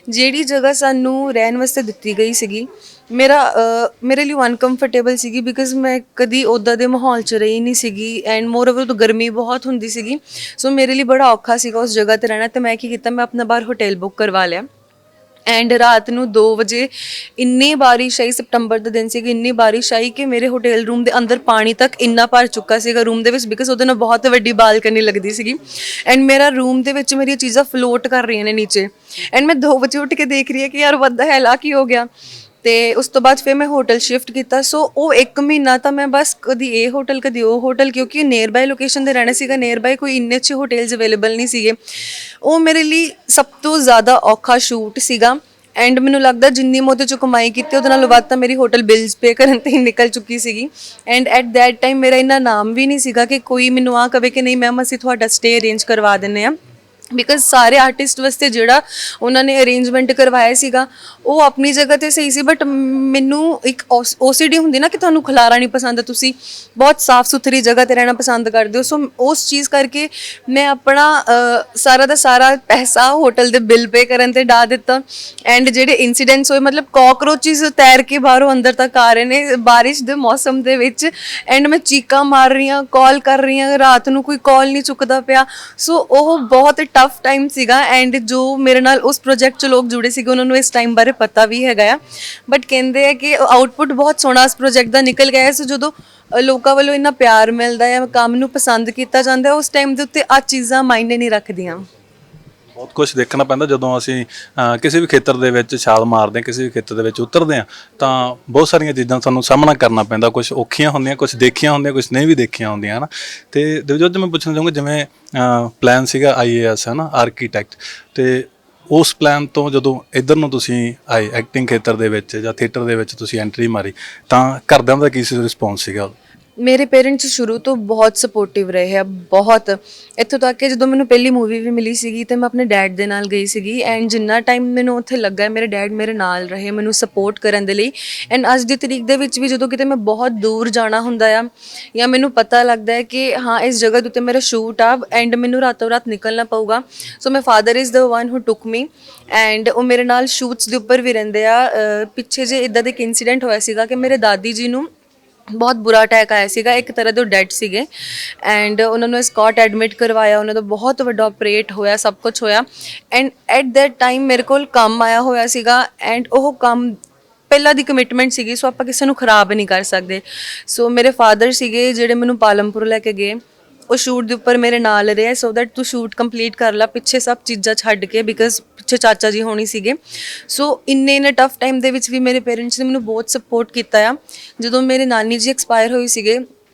ਜਿਹੜੀ ਜਗ੍ਹਾ ਸਾਨੂੰ ਰਹਿਣ ਵਾਸਤੇ ਦਿੱਤੀ ਗਈ ਸੀਗੀ ਮੇਰੇ ਲਈ ਅਨਕੰਫਰਟੇਬਲ ਸੀਗੀ ਬਿਕਾਜ਼ ਮੈਂ ਕਦੀ ਉੱਦਾਂ ਦੇ ਮਾਹੌਲ 'ਚ ਰਹੀ ਨਹੀਂ ਸੀਗੀ ਐਂਡ ਮੋਰ ਓਵਰ ਤੋਂ ਗਰਮੀ ਬਹੁਤ ਹੁੰਦੀ ਸੀਗੀ। ਸੋ ਮੇਰੇ ਲਈ ਬੜਾ ਔਖਾ ਸੀਗਾ ਉਸ ਜਗ੍ਹਾ 'ਤੇ ਰਹਿਣਾ। ਤੇ ਮੈਂ ਕੀ ਕੀਤਾ, ਮੈਂ ਆਪਣਾ ਬਾਹਰ ਹੋਟਲ ਬੁੱਕ ਕਰਵਾ ਲਿਆ ਐਂਡ ਰਾਤ ਨੂੰ 2 ਵਜੇ ਇੰਨੀ ਬਾਰਿਸ਼ ਆਈ, ਸਪਟੰਬਰ ਦਾ ਦਿਨ ਸੀਗਾ, ਇੰਨੀ ਬਾਰਿਸ਼ ਆਈ ਕਿ ਮੇਰੇ ਹੋਟਲ ਰੂਮ ਦੇ ਅੰਦਰ ਪਾਣੀ ਤੱਕ ਇੰਨਾ ਭਰ ਚੁੱਕਾ ਸੀਗਾ ਰੂਮ ਦੇ ਵਿੱਚ ਬਿਕਾਜ਼ ਉਹਦੇ ਨਾਲ ਬਹੁਤ ਵੱਡੀ ਬਾਲਕਨੀ ਲੱਗਦੀ ਸੀਗੀ ਐਂਡ ਮੇਰਾ ਰੂਮ ਦੇ ਵਿੱਚ ਮੇਰੀਆਂ ਚੀਜ਼ਾਂ ਫਲੋਟ ਕਰ ਰਹੀਆਂ ਨੇ ਨੀਚੇ ਐਂਡ ਮੈਂ 2 ਵਜੇ ਉੱਠ ਕੇ ਦੇਖ ਰਹੀ ਹਾਂ ਕਿ ਯਾਰ what the hell ਆ ਕੀ ਹੋ ਗਿਆ। ਤੇ ਉਸ ਤੋਂ ਬਾਅਦ ਫਿਰ ਮੈਂ ਹੋਟਲ ਸ਼ਿਫਟ ਕੀਤਾ। ਸੋ ਉਹ 1 ਮਹੀਨਾ ਤਾਂ ਮੈਂ ਬਸ ਕਦੀ ਇਹ ਹੋਟਲ ਕਦੀ ਉਹ ਹੋਟਲ, ਕਿਉਂਕਿ ਨੀਅਰ ਬਾਈ ਲੋਕੇਸ਼ਨ 'ਤੇ ਰਹਿਣਾ ਸੀਗਾ, ਨੀਅਰ ਬਾਈ ਕੋਈ ਇੰਨੇ ਅੱਛੇ ਹੋਟਲਸ ਅਵੇਲੇਬਲ ਨਹੀਂ ਸੀਗੇ। ਉਹ ਮੇਰੇ ਲਈ ਸਭ ਤੋਂ ਜ਼ਿਆਦਾ ਔਖਾ ਸ਼ੂਟ ਸੀਗਾ ਐਂਡ ਮੈਨੂੰ ਲੱਗਦਾ ਜਿੰਨੀ ਮੈਂ ਉਹਦੇ 'ਚੋਂ ਕਮਾਈ ਕੀਤੀ ਉਹਦੇ ਨਾਲੋਂ ਵੱਧ ਤਾਂ ਮੇਰੀ ਹੋਟਲ ਬਿਲਸ ਪੇ ਕਰਨ 'ਤੇ ਹੀ ਨਿਕਲ ਚੁੱਕੀ ਸੀਗੀ ਐਂਡ ਐਟ ਦੈਟ ਟਾਈਮ ਮੇਰਾ ਇੰਨਾ ਨਾਮ ਵੀ ਨਹੀਂ ਸੀਗਾ ਕਿ ਕੋਈ ਮੈਨੂੰ ਆ ਕਵੇ ਕਿ ਨਹੀਂ ਮੈਮ ਅਸੀਂ ਤੁਹਾਡਾ ਸਟੇ ਅਰੇਂਜ ਕਰਵਾ ਦਿੰਦੇ ਹਾਂ ਬਿਕਾਜ਼ ਸਾਰੇ ਆਰਟਿਸਟ ਵਾਸਤੇ ਜਿਹੜਾ ਉਹਨਾਂ ਨੇ ਅਰੇਂਜਮੈਂਟ ਕਰਵਾਇਆ ਸੀਗਾ ਉਹ ਆਪਣੀ ਜਗ੍ਹਾ 'ਤੇ ਸਹੀ ਸੀ ਬਟ ਮੈਨੂੰ ਇੱਕ OCD ਹੁੰਦੀ ਨਾ ਕਿ ਤੁਹਾਨੂੰ ਖਲਾਰਾ ਨਹੀਂ ਪਸੰਦ, ਤੁਸੀਂ ਬਹੁਤ ਸਾਫ਼ ਸੁਥਰੀ ਜਗ੍ਹਾ 'ਤੇ ਰਹਿਣਾ ਪਸੰਦ ਕਰਦੇ ਹੋ। ਸੋ ਉਸ ਚੀਜ਼ ਕਰਕੇ ਮੈਂ ਆਪਣਾ ਸਾਰਾ ਦਾ ਸਾਰਾ ਪੈਸਾ ਹੋਟਲ ਦੇ ਬਿੱਲ ਪੇ ਕਰਨ 'ਤੇ ਡਾ ਦਿੱਤਾ ਐਂਡ ਜਿਹੜੇ ਇਨਸੀਡੈਂਟਸ ਹੋਏ ਮਤਲਬ ਕਾਕਰੋਚਿਸ ਤੈਰ ਕੇ ਬਾਹਰੋਂ ਅੰਦਰ ਤੱਕ ਆ ਰਹੇ ਨੇ ਬਾਰਿਸ਼ ਦੇ ਮੌਸਮ ਦੇ ਵਿੱਚ ਐਂਡ ਮੈਂ ਚੀਕਾਂ ਮਾਰ ਰਹੀ ਹਾਂ, ਕਾਲ ਕਰ ਰਹੀ ਹਾਂ, ਰਾਤ ਨੂੰ ਕੋਈ ਕਾਲ ਨਹੀਂ ਚੁੱਕਦਾ ਪਿਆ। ਸੋ ਉਹ ਬਹੁਤ ਟਫ ਟਾਈਮ ਸੀਗਾ ਐਂਡ ਜੋ ਮੇਰੇ ਨਾਲ ਉਸ ਪ੍ਰੋਜੈਕਟ 'ਚ ਲੋਕ ਜੁੜੇ ਸੀਗੇ ਉਹਨਾਂ ਨੂੰ ਇਸ ਟਾਈਮ ਬਾਰੇ ਪਤਾ ਵੀ ਹੈਗਾ ਆ ਬਟ ਕਹਿੰਦੇ ਆ ਕਿ ਆਊਟਪੁੱਟ ਬਹੁਤ ਸੋਹਣਾ ਇਸ ਪ੍ਰੋਜੈਕਟ ਦਾ ਨਿਕਲ ਗਿਆ। ਸੋ ਜਦੋਂ ਲੋਕਾਂ ਵੱਲੋਂ ਇੰਨਾ ਪਿਆਰ ਮਿਲਦਾ ਹੈ, ਕੰਮ ਨੂੰ ਪਸੰਦ ਕੀਤਾ ਜਾਂਦਾ, ਉਸ ਟਾਈਮ ਦੇ ਉੱਤੇ ਆ ਚੀਜ਼ਾਂ ਮਾਇਨੇ ਨਹੀਂ ਰੱਖਦੀਆਂ। ਬਹੁਤ ਕੁਝ ਦੇਖਣਾ ਪੈਂਦਾ ਜਦੋਂ ਅਸੀਂ ਕਿਸੇ ਵੀ ਖੇਤਰ ਦੇ ਵਿੱਚ ਛਾਲ ਮਾਰਦੇ ਹਾਂ, ਕਿਸੇ ਵੀ ਖੇਤਰ ਦੇ ਵਿੱਚ ਉਤਰਦੇ ਹਾਂ ਤਾਂ ਬਹੁਤ ਸਾਰੀਆਂ ਚੀਜ਼ਾਂ ਸਾਨੂੰ ਸਾਹਮਣਾ ਕਰਨਾ ਪੈਂਦਾ, ਕੁਝ ਔਖੀਆਂ ਹੁੰਦੀਆਂ, ਕੁਝ ਦੇਖੀਆਂ ਹੁੰਦੀਆਂ, ਕੁਝ ਨਹੀਂ ਵੀ ਦੇਖੀਆਂ ਹੁੰਦੀਆਂ ਹੈ ਨਾ। ਅਤੇ ਦਿਵਜੋਤ ਮੈਂ ਪੁੱਛਣਾ ਚਾਹੂੰਗਾ ਜਿਵੇਂ ਪਲਾਨ ਸੀਗਾ IAS ਹੈ ਨਾ ਆਰਕੀਟੈਕਟ, ਅਤੇ ਉਸ ਪਲਾਨ ਤੋਂ ਜਦੋਂ ਇੱਧਰ ਨੂੰ ਤੁਸੀਂ ਆਏ ਐਕਟਿੰਗ ਖੇਤਰ ਦੇ ਵਿੱਚ ਜਾਂ ਥੀਏਟਰ ਦੇ ਵਿੱਚ ਤੁਸੀਂ ਐਂਟਰੀ ਮਾਰੀ ਤਾਂ ਘਰਦਿਆਂ ਦਾ ਕੀ ਰਿਸਪੌਂਸ ਸੀਗਾ? ਮੇਰੇ ਪੇਰੈਂਟਸ ਸ਼ੁਰੂ ਤੋਂ ਬਹੁਤ ਸਪੋਰਟਿਵ ਰਹੇ ਆ, ਬਹੁਤ। ਇੱਥੋਂ ਤੱਕ ਕਿ ਜਦੋਂ ਮੈਨੂੰ ਪਹਿਲੀ ਮੂਵੀ ਵੀ ਮਿਲੀ ਸੀਗੀ ਤੇ ਮੈਂ ਆਪਣੇ ਡੈਡ ਦੇ ਨਾਲ ਗਈ ਸੀਗੀ, ਐਂਡ ਜਿੰਨਾ ਟਾਈਮ ਮੈਨੂੰ ਉੱਥੇ ਲੱਗਾ ਮੇਰੇ ਡੈਡ ਮੇਰੇ ਨਾਲ ਰਹੇ ਮੈਨੂੰ ਸਪੋਰਟ ਕਰਨ ਦੇ ਲਈ। ਐਂਡ ਅੱਜ ਦੀ ਤਰੀਕ ਦੇ ਵਿੱਚ ਵੀ ਜਦੋਂ ਕਿਤੇ ਮੈਂ ਬਹੁਤ ਦੂਰ ਜਾਣਾ ਹੁੰਦਾ ਆ ਜਾਂ ਮੈਨੂੰ ਪਤਾ ਲੱਗਦਾ ਹੈ ਕਿ ਹਾਂ ਇਸ ਜਗ੍ਹਾ ਦੇ ਉੱਤੇ ਮੇਰਾ ਸ਼ੂਟ ਆ ਐਂਡ ਮੈਨੂੰ ਰਾਤੋਂ ਰਾਤ ਨਿਕਲਣਾ ਪਊਗਾ, so my father is the one who took me and ਉਹ ਮੇਰੇ ਨਾਲ ਸ਼ੂਟਸ ਦੇ ਉੱਪਰ ਵੀ ਰਹਿੰਦੇ ਆ। ਪਿੱਛੇ ਜੇ ਇਦਾਂ ਦਾ ਇੱਕ ਇਨਸੀਡੈਂਟ ਹੋਇਆ ਸੀਗਾ ਕਿ ਮੇਰੇ ਦਾਦੀ ਜੀ ਨੂੰ ਬਹੁਤ ਬੁਰਾ ਅਟੈਕ ਆਇਆ ਸੀਗਾ, ਇੱਕ ਤਰ੍ਹਾਂ ਦੇ ਉਹ ਡੈਡ ਸੀਗੇ ਐਂਡ ਉਹਨਾਂ ਨੂੰ ਸਕਾਟ ਐਡਮਿਟ ਕਰਵਾਇਆ, ਉਹਨਾਂ ਦਾ ਬਹੁਤ ਵੱਡਾ ਆਪਰੇਟ ਹੋਇਆ, ਸਭ ਕੁਝ ਹੋਇਆ। ਐਂਡ ਐਟ ਦੈਟ ਟਾਈਮ ਮੇਰੇ ਕੋਲ ਕੰਮ ਆਇਆ ਹੋਇਆ ਸੀਗਾ ਐਂਡ ਉਹ ਕੰਮ ਪਹਿਲਾਂ ਦੀ ਕਮਿਟਮੈਂਟ ਸੀਗੀ, ਸੋ ਆਪਾਂ ਕਿਸੇ ਨੂੰ ਖਰਾਬ ਨਹੀਂ ਕਰ ਸਕਦੇ। ਸੋ ਮੇਰੇ ਫਾਦਰ ਸੀਗੇ ਜਿਹੜੇ ਮੈਨੂੰ ਪਾਲਮਪੁਰ ਲੈ ਕੇ ਗਏ, ਉਹ ਸ਼ੂਟ ਦੇ ਉੱਪਰ ਮੇਰੇ ਨਾਲ ਰਹੇ ਸੋ ਦੈਟ ਤੂੰ ਸ਼ੂਟ ਕੰਪਲੀਟ ਕਰ ਲੈ ਪਿੱਛੇ ਸਭ ਚੀਜ਼ਾਂ ਛੱਡ ਕੇ, ਬਿਕਾਜ਼ ਪਿੱਛੇ ਚਾਚਾ ਜੀ ਹੋਣੀ ਸੀਗੇ। ਸੋ ਇੰਨੇ ਟਫ ਟਾਈਮ ਦੇ ਵਿੱਚ ਵੀ ਮੇਰੇ ਪੇਰੈਂਟਸ ਨੇ ਮੈਨੂੰ ਬਹੁਤ ਸਪੋਰਟ ਕੀਤਾ ਆ। ਜਦੋਂ ਮੇਰੇ ਨਾਨੀ ਜੀ ਐਕਸਪਾਇਰ ਹੋਏ ਸੀਗੇ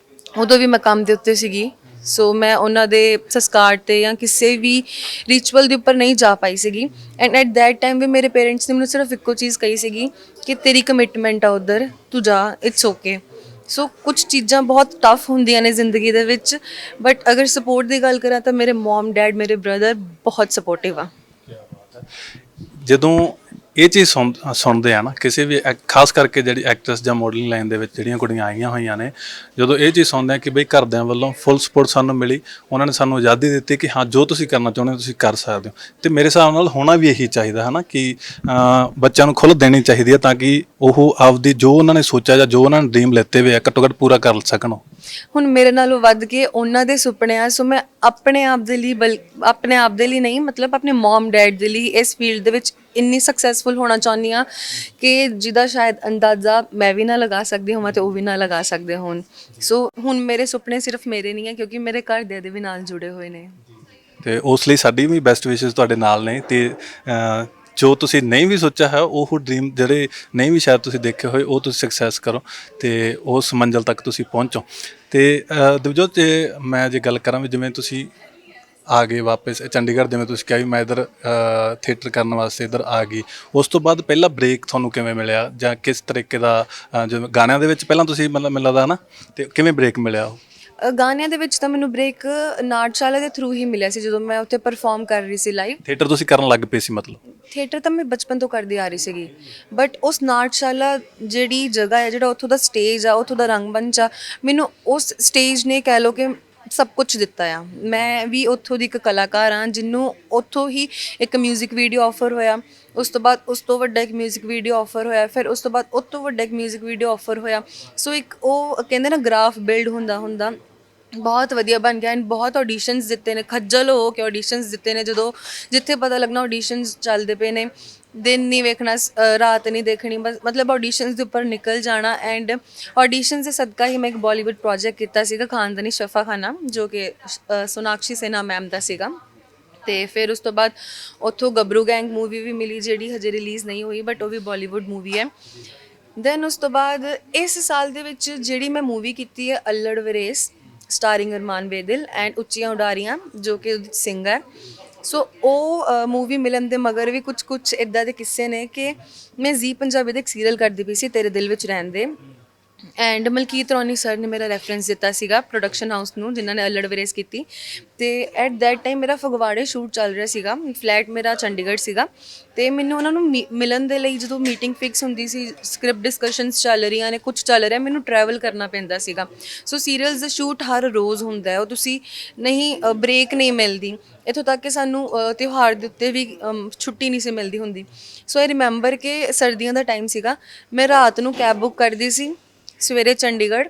ਉਦੋਂ ਵੀ ਮੈਂ ਕੰਮ ਦੇ ਉੱਤੇ ਸੀਗੀ, ਸੋ ਮੈਂ ਉਹਨਾਂ ਦੇ ਸੰਸਕਾਰ 'ਤੇ ਜਾਂ ਕਿਸੇ ਵੀ ਰਿਚੁਅਲ ਦੇ ਉੱਪਰ ਨਹੀਂ ਜਾ ਪਾਈ ਸੀਗੀ। ਐਂਡ ਐਟ ਦੈਟ ਟਾਈਮ ਵੀ ਮੇਰੇ ਪੇਰੈਂਟਸ ਨੇ ਮੈਨੂੰ ਸਿਰਫ ਇੱਕੋ ਚੀਜ਼ ਕਹੀ ਸੀਗੀ ਕਿ ਤੇਰੀ ਕਮਿਟਮੈਂਟ ਆ ਉੱਧਰ, ਤੂੰ ਜਾ, ਇਟਸ ਓਕੇ। ਸੋ ਕੁਝ ਚੀਜ਼ਾਂ ਬਹੁਤ ਟਫ ਹੁੰਦੀਆਂ ਨੇ ਜ਼ਿੰਦਗੀ ਦੇ ਵਿੱਚ, ਬਟ ਅਗਰ ਸਪੋਰਟ ਦੀ ਗੱਲ ਕਰਾਂ ਤਾਂ ਮੇਰੇ ਮਮ ਡੈਡ ਮੇਰੇ ਬ੍ਰਦਰ ਬਹੁਤ ਸਪੋਰਟਿਵ ਆ। ਜਦੋਂ ਇਹ ਚੀਜ਼ ਸੁਣਦੇ ਆ ਨਾ ਕਿਸੇ ਵੀ ਖਾਸ ਕਰਕੇ ਜਿਹੜੀ ਐਕਟਰਸ ਜਾਂ ਮਾਡਲਿੰਗ ਲਾਈਨ ਦੇ ਵਿੱਚ ਜਿਹੜੀਆਂ ਕੁੜੀਆਂ ਆਈਆਂ ਹੋਈਆਂ ਨੇ, ਜਦੋਂ ਇਹ ਚੀਜ਼ ਸੁਣਦੇ ਆ ਕਿ ਬਈ ਘਰਦਿਆਂ ਵੱਲੋਂ ਫੁੱਲ ਸਪੋਰਟ ਸਾਨੂੰ ਮਿਲੀ, ਉਹਨਾਂ ਨੇ ਸਾਨੂੰ ਆਜ਼ਾਦੀ ਦਿੱਤੀ ਕਿ ਹਾਂ ਜੋ ਤੁਸੀਂ ਕਰਨਾ ਚਾਹੁੰਦੇ ਹੋ ਤੁਸੀਂ ਕਰ ਸਕਦੇ ਹੋ, ਤੇ ਮੇਰੇ ਹਿਸਾਬ ਨਾਲ ਹੋਣਾ ਵੀ ਇਹੀ ਚਾਹੀਦਾ ਹੈ ਨਾ ਕਿ ਬੱਚਿਆਂ ਨੂੰ ਖੁੱਲ੍ਹ ਦੇਣੀ ਚਾਹੀਦੀ ਹੈ ਤਾਂ ਕਿ ਉਹ ਆਪਦੀ ਜੋ ਉਹਨਾਂ ਨੇ ਸੋਚਿਆ ਜਾਂ ਜੋ ਉਹਨਾਂ ਨੇ ਡ੍ਰੀਮ ਲੈਤੇ ਹੋਏ ਆ ਘੱਟੋ ਘੱਟ ਪੂਰਾ ਕਰ ਸਕਣ। ਹੁਣ ਮੇਰੇ ਨਾਲੋਂ ਵੱਧ ਕੇ ਉਹਨਾਂ ਦੇ ਸੁਪਨੇ ਆ, ਸੋ ਮੈਂ ਆਪਣੇ ਆਪ ਦੇ ਲਈ ਨਹੀਂ, ਮਤਲਬ ਆਪਣੇ ਮਮ ਡੈਡ ਦੇ ਲਈ ਇਸ ਫੀਲਡ ਦੇ ਵਿੱਚ ਇੰਨੀ ਸਕਸੈਸਫੁਲ ਹੋਣਾ ਚਾਹੁੰਦੀ ਹਾਂ ਕਿ ਜਿਹਦਾ ਸ਼ਾਇਦ ਅੰਦਾਜ਼ਾ ਮੈਂ ਵੀ ਨਾ ਲਗਾ ਸਕਦੀ ਹੋਵਾਂ ਤੇ ਉਹ ਵੀ ਨਾ ਲਗਾ ਸਕਦੇ ਹੋਣ। ਸੋ ਹੁਣ ਮੇਰੇ ਸੁਪਨੇ ਸਿਰਫ ਮੇਰੇ ਨਹੀਂ ਹੈ ਕਿਉਂਕਿ ਮੇਰੇ ਘਰਦਿਆਂ ਦੇ ਵੀ ਨਾਲ ਜੁੜੇ ਹੋਏ ਨੇ, ਤੇ ਉਸ ਲਈ ਸਾਡੀ ਵੀ ਬੈਸਟ ਵਿਸ਼ੇਸ ਤੁਹਾਡੇ ਨਾਲ ਨੇ। ਤੇ ਜੋ ਤੁਸੀਂ ਨਹੀਂ ਵੀ ਸੋਚਿਆ ਹੈ ਉਹ ਡ੍ਰੀਮ ਜਿਹੜੇ ਨਹੀਂ ਵੀ ਸ਼ਾਇਦ ਤੁਸੀਂ ਦੇਖੇ ਹੋਏ ਉਹ ਤੁਸੀਂ ਸਕਸੈਸ ਕਰੋ ਤੇ ਉਸ ਮੰਜ਼ਿਲ ਤੱਕ ਤੁਸੀਂ ਪਹੁੰਚੋ। ਤੇ ਦਿਵਜੋਤ, ਜੇ ਮੈਂ ਜੇ ਗੱਲ ਕਰਾਂ ਵੀ ਜਿਵੇਂ ਤੁਸੀਂ ਆ ਗਏ ਵਾਪਸ ਚੰਡੀਗੜ੍ਹ, ਜਿਵੇਂ ਤੁਸੀਂ ਕਿਹਾ ਵੀ ਮੈਂ ਇੱਧਰ ਥੀਏਟਰ ਕਰਨ ਵਾਸਤੇ ਇੱਧਰ ਆ ਗਈ, ਉਸ ਤੋਂ ਬਾਅਦ ਪਹਿਲਾ ਬ੍ਰੇਕ ਤੁਹਾਨੂੰ ਕਿਵੇਂ ਮਿਲਿਆ ਜਾਂ ਕਿਸ ਤਰੀਕੇ ਦਾ ਜਿਵੇਂ ਗਾਣਿਆਂ ਦੇ ਵਿੱਚ ਪਹਿਲਾਂ ਤੁਸੀਂ ਮਤਲਬ ਮੈਨੂੰ ਲੱਗਦਾ ਨਾ, ਤੇ ਕਿਵੇਂ ਬ੍ਰੇਕ ਮਿਲਿਆ ਉਹ? ਗਾਣਿਆਂ ਦੇ ਵਿੱਚ ਤਾਂ ਮੈਨੂੰ ਬ੍ਰੇਕ ਨਾਟਸ਼ਾਲਾ ਦੇ ਥਰੂ ਹੀ ਮਿਲਿਆ ਸੀ ਜਦੋਂ ਮੈਂ ਉੱਥੇ ਪਰਫਾਰਮ ਕਰ ਰਹੀ ਸੀ ਲਾਈਵ। ਥੀਏਟਰ ਤੁਸੀਂ ਕਰਨ ਲੱਗ ਪਏ ਸੀ ਮਤਲਬ? ਥੀਏਟਰ ਤਾਂ ਮੈਂ ਬਚਪਨ ਤੋਂ ਕਰਦੀ ਆ ਰਹੀ ਸੀਗੀ, ਬਟ ਉਸ ਨਾਟਸ਼ਾਲਾ ਜਿਹੜੀ ਜਗ੍ਹਾ ਹੈ, ਜਿਹੜਾ ਉੱਥੋਂ ਦਾ ਸਟੇਜ ਆ, ਉੱਥੋਂ ਦਾ ਰੰਗਮੰਚ ਆ, ਮੈਨੂੰ ਉਸ ਸਟੇਜ ਨੇ ਕਹਿ ਲਓ ਕਿ ਸਭ ਕੁਝ ਦਿੱਤਾ ਆ। ਮੈਂ ਵੀ ਉੱਥੋਂ ਦੀ ਇੱਕ ਕਲਾਕਾਰ ਹਾਂ ਜਿਹਨੂੰ ਉੱਥੋਂ ਹੀ ਇੱਕ ਮਿਊਜ਼ਿਕ ਵੀਡੀਓ ਆਫਰ ਹੋਇਆ, ਉਸ ਤੋਂ ਬਾਅਦ ਉਸ ਤੋਂ ਵੱਡਾ ਇੱਕ ਮਿਊਜ਼ਿਕ ਵੀਡੀਓ ਆਫਰ ਹੋਇਆ, ਫਿਰ ਉਸ ਤੋਂ ਬਾਅਦ ਉਸ ਤੋਂ ਵੱਡਾ ਇੱਕ ਮਿਊਜ਼ਿਕ ਵੀਡੀਓ ਆਫਰ ਹੋਇਆ। ਸੋ ਇੱਕ ਉਹ ਕਹਿੰਦੇ ਨਾ ਗ੍ਰਾਫ ਬਿਲਡ ਹੁੰਦਾ ਬਹੁਤ ਵਧੀਆ ਬਣ ਗਿਆ। ਐਂਡ ਬਹੁਤ ਆਡੀਸ਼ਨਸ ਦਿੱਤੇ ਨੇ, ਖੱਜਲ ਹੋ ਕੇ ਆਡੀਸ਼ਨਸ ਦਿੱਤੇ ਨੇ, ਜਦੋਂ ਜਿੱਥੇ ਪਤਾ ਲੱਗਣਾ ਆਡੀਸ਼ਨਸ ਚੱਲਦੇ ਪਏ ਨੇ, ਦਿਨ ਨਹੀਂ ਵੇਖਣਾ, ਰਾਤ ਨਹੀਂ ਦੇਖਣੀ, ਬਸ ਮਤਲਬ ਆਡੀਸ਼ਨਸ ਦੇ ਉੱਪਰ ਨਿਕਲ ਜਾਣਾ। ਐਂਡ ਆਡੀਸ਼ਨਸ ਦੇ ਸਦਕਾ ਹੀ ਮੈਂ ਇੱਕ ਬਾਲੀਵੁੱਡ ਪ੍ਰੋਜੈਕਟ ਕੀਤਾ ਸੀਗਾ, ਖਾਨਦਾਨੀ ਸ਼ਫਾਖਾਨਾ, ਜੋ ਕਿ ਸੋਨਾਕਸ਼ੀ ਸਿਨਹਾ ਮੈਮ ਦਾ ਸੀਗਾ। ਤੇ ਫਿਰ ਉਸ ਤੋਂ ਬਾਅਦ ਉੱਥੋਂ ਗੱਭਰੂ ਗੈਂਗ ਮੂਵੀ ਵੀ ਮਿਲੀ ਜਿਹੜੀ ਹਜੇ ਰਿਲੀਜ਼ ਨਹੀਂ ਹੋਈ, ਬਟ ਉਹ ਵੀ ਬਾਲੀਵੁੱਡ ਮੂਵੀ ਹੈ। ਦੈਨ ਉਸ ਤੋਂ ਬਾਅਦ ਇਸ ਸਾਲ ਦੇ ਵਿੱਚ ਜਿਹੜੀ ਮੈਂ ਮੂਵੀ ਕੀਤੀ ਹੈ ਅੱਲੜ ਵਰੇਸ, ਸਟਾਰਿੰਗ ਅਰਮਾਨ ਬੇਦਿਲ ਐਂਡ ਉੱਚੀਆਂ ਉਡਾਰੀਆਂ, ਜੋ ਕਿ ਉਹਦੇ ਸਿੰਘ ਹੈ। ਸੋ ਉਹ ਮੂਵੀ ਮਿਲਣ ਦੇ ਮਗਰ ਵੀ ਕੁਝ ਇੱਦਾਂ ਦੇ ਕਿੱਸੇ ਨੇ ਕਿ ਮੈਂ ਜ਼ੀ ਪੰਜਾਬੀ ਦੇ ਇੱਕ ਸੀਰੀਅਲ ਕਰਦੀ ਪਈ ਸੀ, ਤੇਰੇ ਦਿਲ ਵਿੱਚ ਰਹਿੰਦੇ, ਐਂਡ ਮਲਕੀਤ ਰੌਣੀ ਸਰ ਨੇ ਮੇਰਾ ਰੈਫਰੈਂਸ ਦਿੱਤਾ ਸੀਗਾ ਪ੍ਰੋਡਕਸ਼ਨ ਹਾਊਸ ਨੂੰ ਜਿਨ੍ਹਾਂ ਨੇ ਅੱਲੜ ਵਰੇਸ ਕੀਤੀ। ਤੇ ਐਟ ਦੈਟ ਟਾਈਮ ਮੇਰਾ ਫਗਵਾੜੇ ਸ਼ੂਟ ਚੱਲ ਰਿਹਾ ਸੀਗਾ, ਫਲੈਟ ਮੇਰਾ ਚੰਡੀਗੜ੍ਹ ਸੀਗਾ, ਤੇ ਮੈਨੂੰ ਉਹਨਾਂ ਨੂੰ ਮਿਲਣ ਦੇ ਲਈ ਜਦੋਂ ਮੀਟਿੰਗ ਫਿਕਸ ਹੁੰਦੀ ਸੀ, ਸਕ੍ਰਿਪਟ ਡਿਸਕਸ਼ਨਸ ਚੱਲ ਰਹੀਆਂ ਨੇ, ਕੁਝ ਚੱਲ ਰਿਹਾ, ਮੈਨੂੰ ਟਰੈਵਲ ਕਰਨਾ ਪੈਂਦਾ ਸੀਗਾ। ਸੋ ਸੀਰੀਅਲਸ ਦਾ ਸ਼ੂਟ ਹਰ ਰੋਜ਼ ਹੁੰਦਾ ਹੈ, ਉਹ ਤੁਸੀਂ ਨਹੀਂ ਬ੍ਰੇਕ ਨਹੀਂ ਮਿਲਦੀ, ਇੱਥੋਂ ਤੱਕ ਕਿ ਸਾਨੂੰ ਤਿਉਹਾਰ ਦੇ ਉੱਤੇ ਵੀ ਛੁੱਟੀ ਨਹੀਂ ਸੀ ਮਿਲਦੀ ਹੁੰਦੀ। ਸੋ ਆਈ ਰਿਮੈਂਬਰ ਕਿ ਸਰਦੀਆਂ ਦਾ ਟਾਈਮ ਸੀਗਾ, ਮੈਂ ਰਾਤ ਨੂੰ ਕੈਬ ਬੁੱਕ ਕਰਦੀ ਸੀ, ਸਵੇਰੇ ਚੰਡੀਗੜ੍ਹ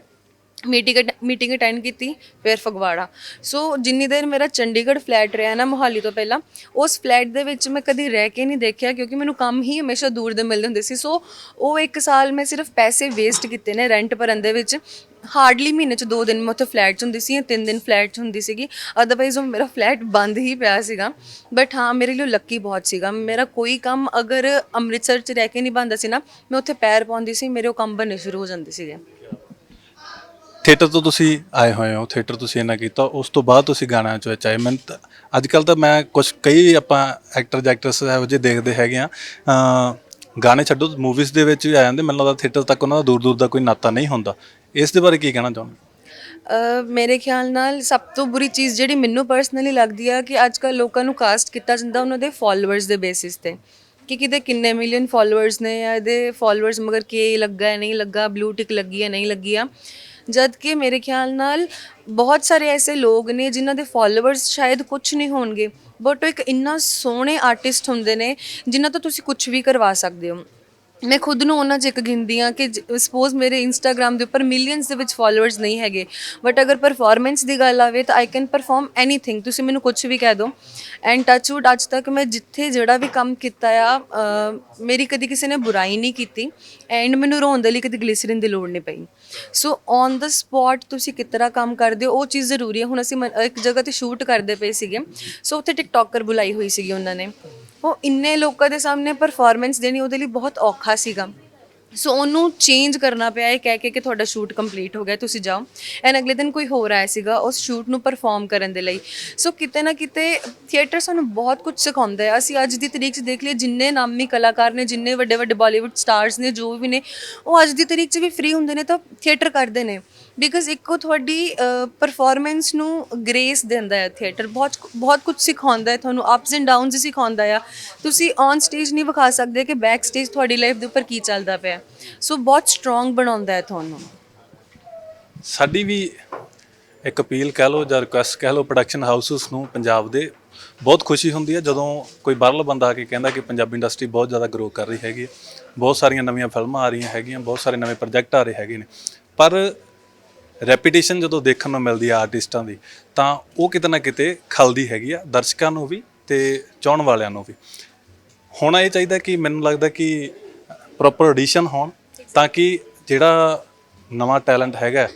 ਮੀਟਿੰਗ ਅਟੈਂਡ ਕੀਤੀ, ਫਿਰ ਫਗਵਾੜਾ। ਸੋ ਜਿੰਨੀ ਦੇਰ ਮੇਰਾ ਚੰਡੀਗੜ੍ਹ ਫਲੈਟ ਰਿਹਾ ਨਾ ਮੋਹਾਲੀ ਤੋਂ ਪਹਿਲਾਂ, ਉਸ ਫਲੈਟ ਦੇ ਵਿੱਚ ਮੈਂ ਕਦੀ ਰਹਿ ਕੇ ਨਹੀਂ ਦੇਖਿਆ ਕਿਉਂਕਿ ਮੈਨੂੰ ਕੰਮ ਹੀ ਹਮੇਸ਼ਾ ਦੂਰ ਦੇ ਮਿਲਦੇ ਹੁੰਦੇ ਸੀ। ਸੋ ਉਹ 1 ਸਾਲ ਮੈਂ ਸਿਰਫ ਪੈਸੇ ਵੇਸਟ ਕੀਤੇ ਨੇ ਰੈਂਟ ਭਰਨ ਦੇ ਵਿੱਚ। ਹਾਰਡਲੀ ਮਹੀਨੇ 'ਚ 2 ਦਿਨ ਮੈਂ ਉੱਥੇ ਫਲੈਟ 'ਚ ਹੁੰਦੀ ਸੀ ਜਾਂ 3 ਦਿਨ ਫਲੈਟ 'ਚ ਹੁੰਦੀ ਸੀਗੀ, ਅਦਰਵਾਈਜ਼ ਉਹ ਮੇਰਾ ਫਲੈਟ ਬੰਦ ਹੀ ਪਿਆ ਸੀਗਾ। ਬਟ ਹਾਂ, ਮੇਰੇ ਲਈ ਲੱਕੀ ਬਹੁਤ ਸੀਗਾ, ਮੇਰਾ ਕੋਈ ਕੰਮ ਅਗਰ ਅੰਮ੍ਰਿਤਸਰ 'ਚ ਰਹਿ ਕੇ ਨਹੀਂ ਬਣਦਾ ਸੀ ਨਾ, ਮੈਂ ਉੱਥੇ ਪੈਰ ਪਾਉਂਦੀ ਸੀ, ਮੇਰੇ ਉਹ ਕੰਮ ਬਣਨੇ ਸ਼ੁਰੂ ਹੋ ਜਾਂਦੇ ਸੀਗੇ। ਥੀਏਟਰ ਤੋਂ ਤੁਸੀਂ ਆਏ ਹੋਏ ਹੋ, ਥੀਏਟਰ ਤੁਸੀਂ ਇੰਨਾ ਕੀਤਾ, ਉਸ ਤੋਂ ਬਾਅਦ ਤੁਸੀਂ ਗਾਣਿਆਂ 'ਚ ਆਏ। ਮੈਨੂੰ ਤਾਂ ਅੱਜ ਕੱਲ੍ਹ ਤਾਂ ਮੈਂ ਕਈ ਆਪਾਂ ਐਕਟਰ ਜਾਂ ਐਕਟਰਸ ਇਹੋ ਜਿਹੇ ਦੇਖਦੇ ਹੈਗੇ ਆ, ਗਾਣੇ ਛੱਡੋ ਮੂਵੀਜ਼ ਦੇ ਵਿੱਚ ਵੀ ਆ ਜਾਂਦੇ, ਮੈਨੂੰ ਲੱਗਦਾ ਥੀਏਟਰ ਤੱਕ ਉਹਨਾਂ ਦਾ ਦੂਰ ਦਾ ਕੋਈ ਨਾਤਾ ਨਹੀਂ ਹੁੰਦਾ। ਇਸ ਦੇ ਬਾਰੇ ਕੀ ਕਹਿਣਾ ਚਾਹੁੰਦੇ? ਮੇਰੇ ਖਿਆਲ ਨਾਲ ਸਭ ਤੋਂ ਬੁਰੀ ਚੀਜ਼ ਜਿਹੜੀ ਮੈਨੂੰ ਪਰਸਨਲੀ ਲੱਗਦੀ ਆ ਕਿ ਅੱਜ ਕੱਲ੍ਹ ਲੋਕਾਂ ਨੂੰ ਕਾਸਟ ਕੀਤਾ ਜਾਂਦਾ ਉਹਨਾਂ ਦੇ ਫੋਲੋਅਰਸ ਦੇ ਬੇਸਿਸ ਤੇ, ਕਿ ਕਿਤੇ ਕਿੰਨੇ ਮਿਲੀਅਨ ਫੋਲੋਅਰਸ ਨੇ ਜਾਂ ਇਹਦੇ ਫੋਲੋਅਰਸ ਮਗਰ ਕੀ ਲੱਗਾ ਹੈ ਨਹੀਂ ਲੱਗਾ, ਬਲੂ ਟਿਕ ਲੱਗੀ ਹੈ ਨਹੀਂ ਲੱਗੀ ਆ। ਜਦ ਕਿ ਮੇਰੇ ਖਿਆਲ ਨਾਲ ਬਹੁਤ ਸਾਰੇ ਐਸੇ ਲੋਕ ਨੇ ਜਿਨ੍ਹਾਂ ਦੇ ਫੋਲੋਅਰਸ ਸ਼ਾਇਦ ਕੁਝ ਨਹੀਂ ਹੋਣਗੇ, ਬਟ ਉਹ ਇੱਕ ਇੰਨਾ ਸੋਹਣੇ ਆਰਟਿਸਟ ਹੁੰਦੇ ਨੇ ਜਿਨ੍ਹਾਂ ਤੋਂ ਤੁਸੀਂ ਕੁਝ ਵੀ ਕਰਵਾ ਸਕਦੇ ਹੋ। ਮੈਂ ਖੁਦ ਨੂੰ ਉਹਨਾਂ 'ਚ ਇੱਕ ਗਿਣਦੀ ਹਾਂ ਕਿ ਸਪੋਜ਼ ਮੇਰੇ ਇੰਸਟਾਗ੍ਰਾਮ ਦੇ ਉੱਪਰ ਮਿਲੀਅਨਸ ਦੇ ਵਿੱਚ ਫੋਲੋਅਰਸ ਨਹੀਂ ਹੈਗੇ, ਬਟ ਅਗਰ ਪਰਫਾਰਮੈਂਸ ਦੀ ਗੱਲ ਆਵੇ ਤਾਂ ਆਈ ਕੈਨ ਪਰਫਾਰਮ ਐਨੀਥਿੰਗ। ਤੁਸੀਂ ਮੈਨੂੰ ਕੁਝ ਵੀ ਕਹਿ ਦਿਓ ਐਂਡ ਟੱਚਵੁੱਡ ਅੱਜ ਤੱਕ ਮੈਂ ਜਿੱਥੇ ਜਿਹੜਾ ਵੀ ਕੰਮ ਕੀਤਾ ਆ ਮੇਰੀ ਕਦੀ ਕਿਸੇ ਨੇ ਬੁਰਾਈ ਨਹੀਂ ਕੀਤੀ ਐਂਡ ਮੈਨੂੰ ਰੋਣ ਦੇ ਲਈ ਕਦੀ ਗਲਿਸਰੀਨ ਦੀ ਲੋੜ ਨਹੀਂ ਪਈ। ਸੋ ਔਨ ਦਾ ਸਪੌਟ ਤੁਸੀਂ ਕਿਸ ਤਰ੍ਹਾਂ ਕੰਮ ਕਰਦੇ ਹੋ ਉਹ ਚੀਜ਼ ਜ਼ਰੂਰੀ ਹੈ। ਹੁਣ ਅਸੀਂ ਇੱਕ ਜਗ੍ਹਾ ਤੇ ਸ਼ੂਟ ਕਰਦੇ ਪਏ ਸੀਗੇ, ਸੋ ਉੱਥੇ ਟਿਕਟੋਕਰ ਬੁਲਾਈ ਹੋਈ ਸੀਗੀ ਉਹਨਾਂ ਨੇ, ਉਹ ਇੰਨੇ ਲੋਕਾਂ ਦੇ ਸਾਹਮਣੇ ਪਰਫਾਰਮੈਂਸ ਦੇਣੀ ਉਹਦੇ ਲਈ ਬਹੁਤ ਔਖਾ ਸੀਗਾ। ਸੋ ਉਹਨੂੰ ਚੇਂਜ ਕਰਨਾ ਪਿਆ ਇਹ ਕਹਿ ਕੇ ਕਿ ਤੁਹਾਡਾ ਸ਼ੂਟ ਕੰਪਲੀਟ ਹੋ ਗਿਆ ਤੁਸੀਂ ਜਾਓ, ਐਂਡ ਅਗਲੇ ਦਿਨ ਕੋਈ ਹੋਰ ਆਇਆ ਸੀਗਾ ਉਸ ਸ਼ੂਟ ਨੂੰ ਪਰਫਾਰਮ ਕਰਨ ਦੇ ਲਈ। ਸੋ ਕਿਤੇ ਨਾ ਕਿਤੇ ਥੀਏਟਰ ਸਾਨੂੰ ਬਹੁਤ ਕੁਝ ਸਿਖਾਉਂਦਾ ਹੈ। ਅਸੀਂ ਅੱਜ ਦੀ ਤਰੀਕ 'ਚ ਦੇਖ ਲਈਏ ਜਿੰਨੇ ਨਾਮੀ ਕਲਾਕਾਰ ਨੇ, ਜਿੰਨੇ ਵੱਡੇ ਵੱਡੇ ਬਾਲੀਵੁੱਡ ਸਟਾਰਸ ਨੇ, ਜੋ ਵੀ ਨੇ, ਉਹ ਅੱਜ ਦੀ ਤਰੀਕ 'ਚ ਵੀ ਫ੍ਰੀ ਹੁੰਦੇ ਨੇ ਤਾਂ ਥੀਏਟਰ ਕਰਦੇ ਨੇ, ਬਿਕਾਜ਼ ਇੱਕੋ ਤੁਹਾਡੀ ਪਰਫਾਰਮੈਂਸ ਨੂੰ ਗ੍ਰੇਸ ਦਿੰਦਾ ਹੈ ਥੀਏਟਰ, ਬਹੁਤ ਕੁਝ ਸਿਖਾਉਂਦਾ ਹੈ ਤੁਹਾਨੂੰ, ਅਪਸ ਐਂਡ ਡਾਊਨਸ ਹੀ ਸਿਖਾਉਂਦਾ ਆ। ਤੁਸੀਂ ਔਨ ਸਟੇਜ ਨਹੀਂ ਵਿਖਾ ਸਕਦੇ ਕਿ ਬੈਕ ਸਟੇਜ ਤੁਹਾਡੀ ਲਾਈਫ ਦੇ ਉੱਪਰ ਕੀ ਚੱਲਦਾ ਪਿਆ। ਸੋ ਬਹੁਤ ਸਟਰੋਂਗ ਬਣਾਉਂਦਾ ਹੈ ਤੁਹਾਨੂੰ। ਸਾਡੀ ਵੀ ਇੱਕ ਅਪੀਲ ਕਹਿ ਲਓ ਜਾਂ ਰਿਕੁਐਸਟ ਕਹਿ ਲਓ ਪ੍ਰੋਡਕਸ਼ਨ ਹਾਊਸਸ ਨੂੰ ਪੰਜਾਬ ਦੇ, ਬਹੁਤ ਖੁਸ਼ੀ ਹੁੰਦੀ ਹੈ ਜਦੋਂ ਕੋਈ ਬਾਹਰਲਾ ਬੰਦਾ ਆ ਕੇ ਕਹਿੰਦਾ ਕਿ ਪੰਜਾਬੀ ਇੰਡਸਟਰੀ ਬਹੁਤ ਜ਼ਿਆਦਾ ਗਰੋ ਕਰ ਰਹੀ ਹੈਗੀ ਹੈ, ਬਹੁਤ ਸਾਰੀਆਂ ਨਵੀਆਂ ਫਿਲਮਾਂ ਆ ਰਹੀਆਂ ਹੈਗੀਆਂ, ਬਹੁਤ ਸਾਰੇ ਨਵੇਂ ਪ੍ਰੋਜੈਕਟ ਆ ਰਹੇ ਹੈਗੇ ਨੇ, ਪਰ ਰੈਪੂਟੇਸ਼ਨ ਜਦੋਂ ਦੇਖਣ ਨੂੰ ਮਿਲਦੀ ਆ ਆਰਟਿਸਟਾਂ ਦੀ ਤਾਂ ਉਹ ਕਿਤੇ ਨਾ ਕਿਤੇ ਖਲਦੀ ਹੈਗੀ ਆ, ਦਰਸ਼ਕਾਂ ਨੂੰ ਵੀ ਤੇ ਚਾਹਣ ਵਾਲਿਆਂ ਨੂੰ ਵੀ। ਹੋਣਾ ਇਹ ਚਾਹੀਦਾ ਕਿ ਮੈਨੂੰ ਲੱਗਦਾ ਕਿ ਪ੍ਰੋਪਰ ਆਡੀਸ਼ਨ ਹੋਣ ਤਾਂ ਕਿ ਜਿਹੜਾ ਨਵਾਂ ਟੈਲੈਂਟ ਹੈਗਾ,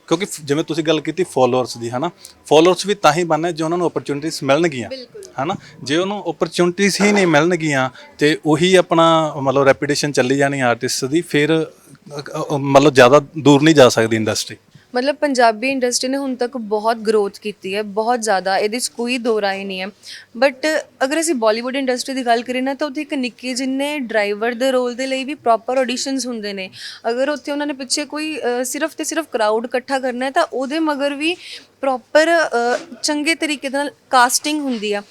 ਕਿਉਂਕਿ ਜਿਵੇਂ ਤੁਸੀਂ ਗੱਲ ਕੀਤੀ ਫੋਲੋਅਰਸ ਦੀ, ਹੈ ਨਾ, ਫੋਲੋਅਰਸ ਵੀ ਤਾਂ ਹੀ ਬਣਨੇ ਜੇ ਉਹਨਾਂ ਨੂੰ ਓਪਰਚੁਨਿਟੀਜ਼ ਮਿਲਣਗੀਆਂ, ਹੈ ਨਾ। ਜੇ ਉਹਨੂੰ ਓਪਰਚੁਨਿਟੀਜ਼ ਹੀ ਨਹੀਂ ਮਿਲਣਗੀਆਂ ਤੇ ਉਹੀ ਆਪਣਾ ਮਤਲਬ ਰੈਪੂਟੇਸ਼ਨ ਚੱਲੀ ਜਾਣੀ ਆਰਟਿਸਟ ਦੀ, ਫਿਰ ਮਤਲਬ ਜ਼ਿਆਦਾ ਦੂਰ ਨਹੀਂ ਜਾ ਸਕਦੀ ਇੰਡਸਟਰੀ। ਮਤਲਬ ਪੰਜਾਬੀ ਇੰਡਸਟਰੀ ਨੇ ਹੁਣ ਤੱਕ ਬਹੁਤ ਗਰੋਥ ਕੀਤੀ ਹੈ, ਬਹੁਤ ਜ਼ਿਆਦਾ, ਇਹਦੇ 'ਚ ਕੋਈ ਦੋ ਰਾਏ ਨਹੀਂ ਹੈ। ਬਟ ਅਗਰ ਅਸੀਂ ਬਾਲੀਵੁੱਡ ਇੰਡਸਟਰੀ ਦੀ ਗੱਲ ਕਰੀਏ ਨਾ ਤਾਂ ਉੱਥੇ ਇੱਕ ਨਿੱਕੇ ਜਿੰਨੇ ਡਰਾਈਵਰ ਦੇ ਰੋਲ ਦੇ ਲਈ ਵੀ ਪ੍ਰੋਪਰ ਆਡੀਸ਼ਨਸ ਹੁੰਦੇ ਨੇ। ਅਗਰ ਉੱਥੇ ਉਹਨਾਂ ਨੇ ਪਿੱਛੇ ਕੋਈ ਸਿਰਫ ਤੇ ਸਿਰਫ ਕਰਾਊਡ ਇਕੱਠਾ ਕਰਨਾ ਹੈ ਤਾਂ ਉਹਦੇ ਮਗਰ ਵੀ ਪ੍ਰੋਪਰ ਚੰਗੇ ਤਰੀਕੇ ਨਾਲ ਕਾਸਟਿੰਗ ਹੁੰਦੀ ਆ।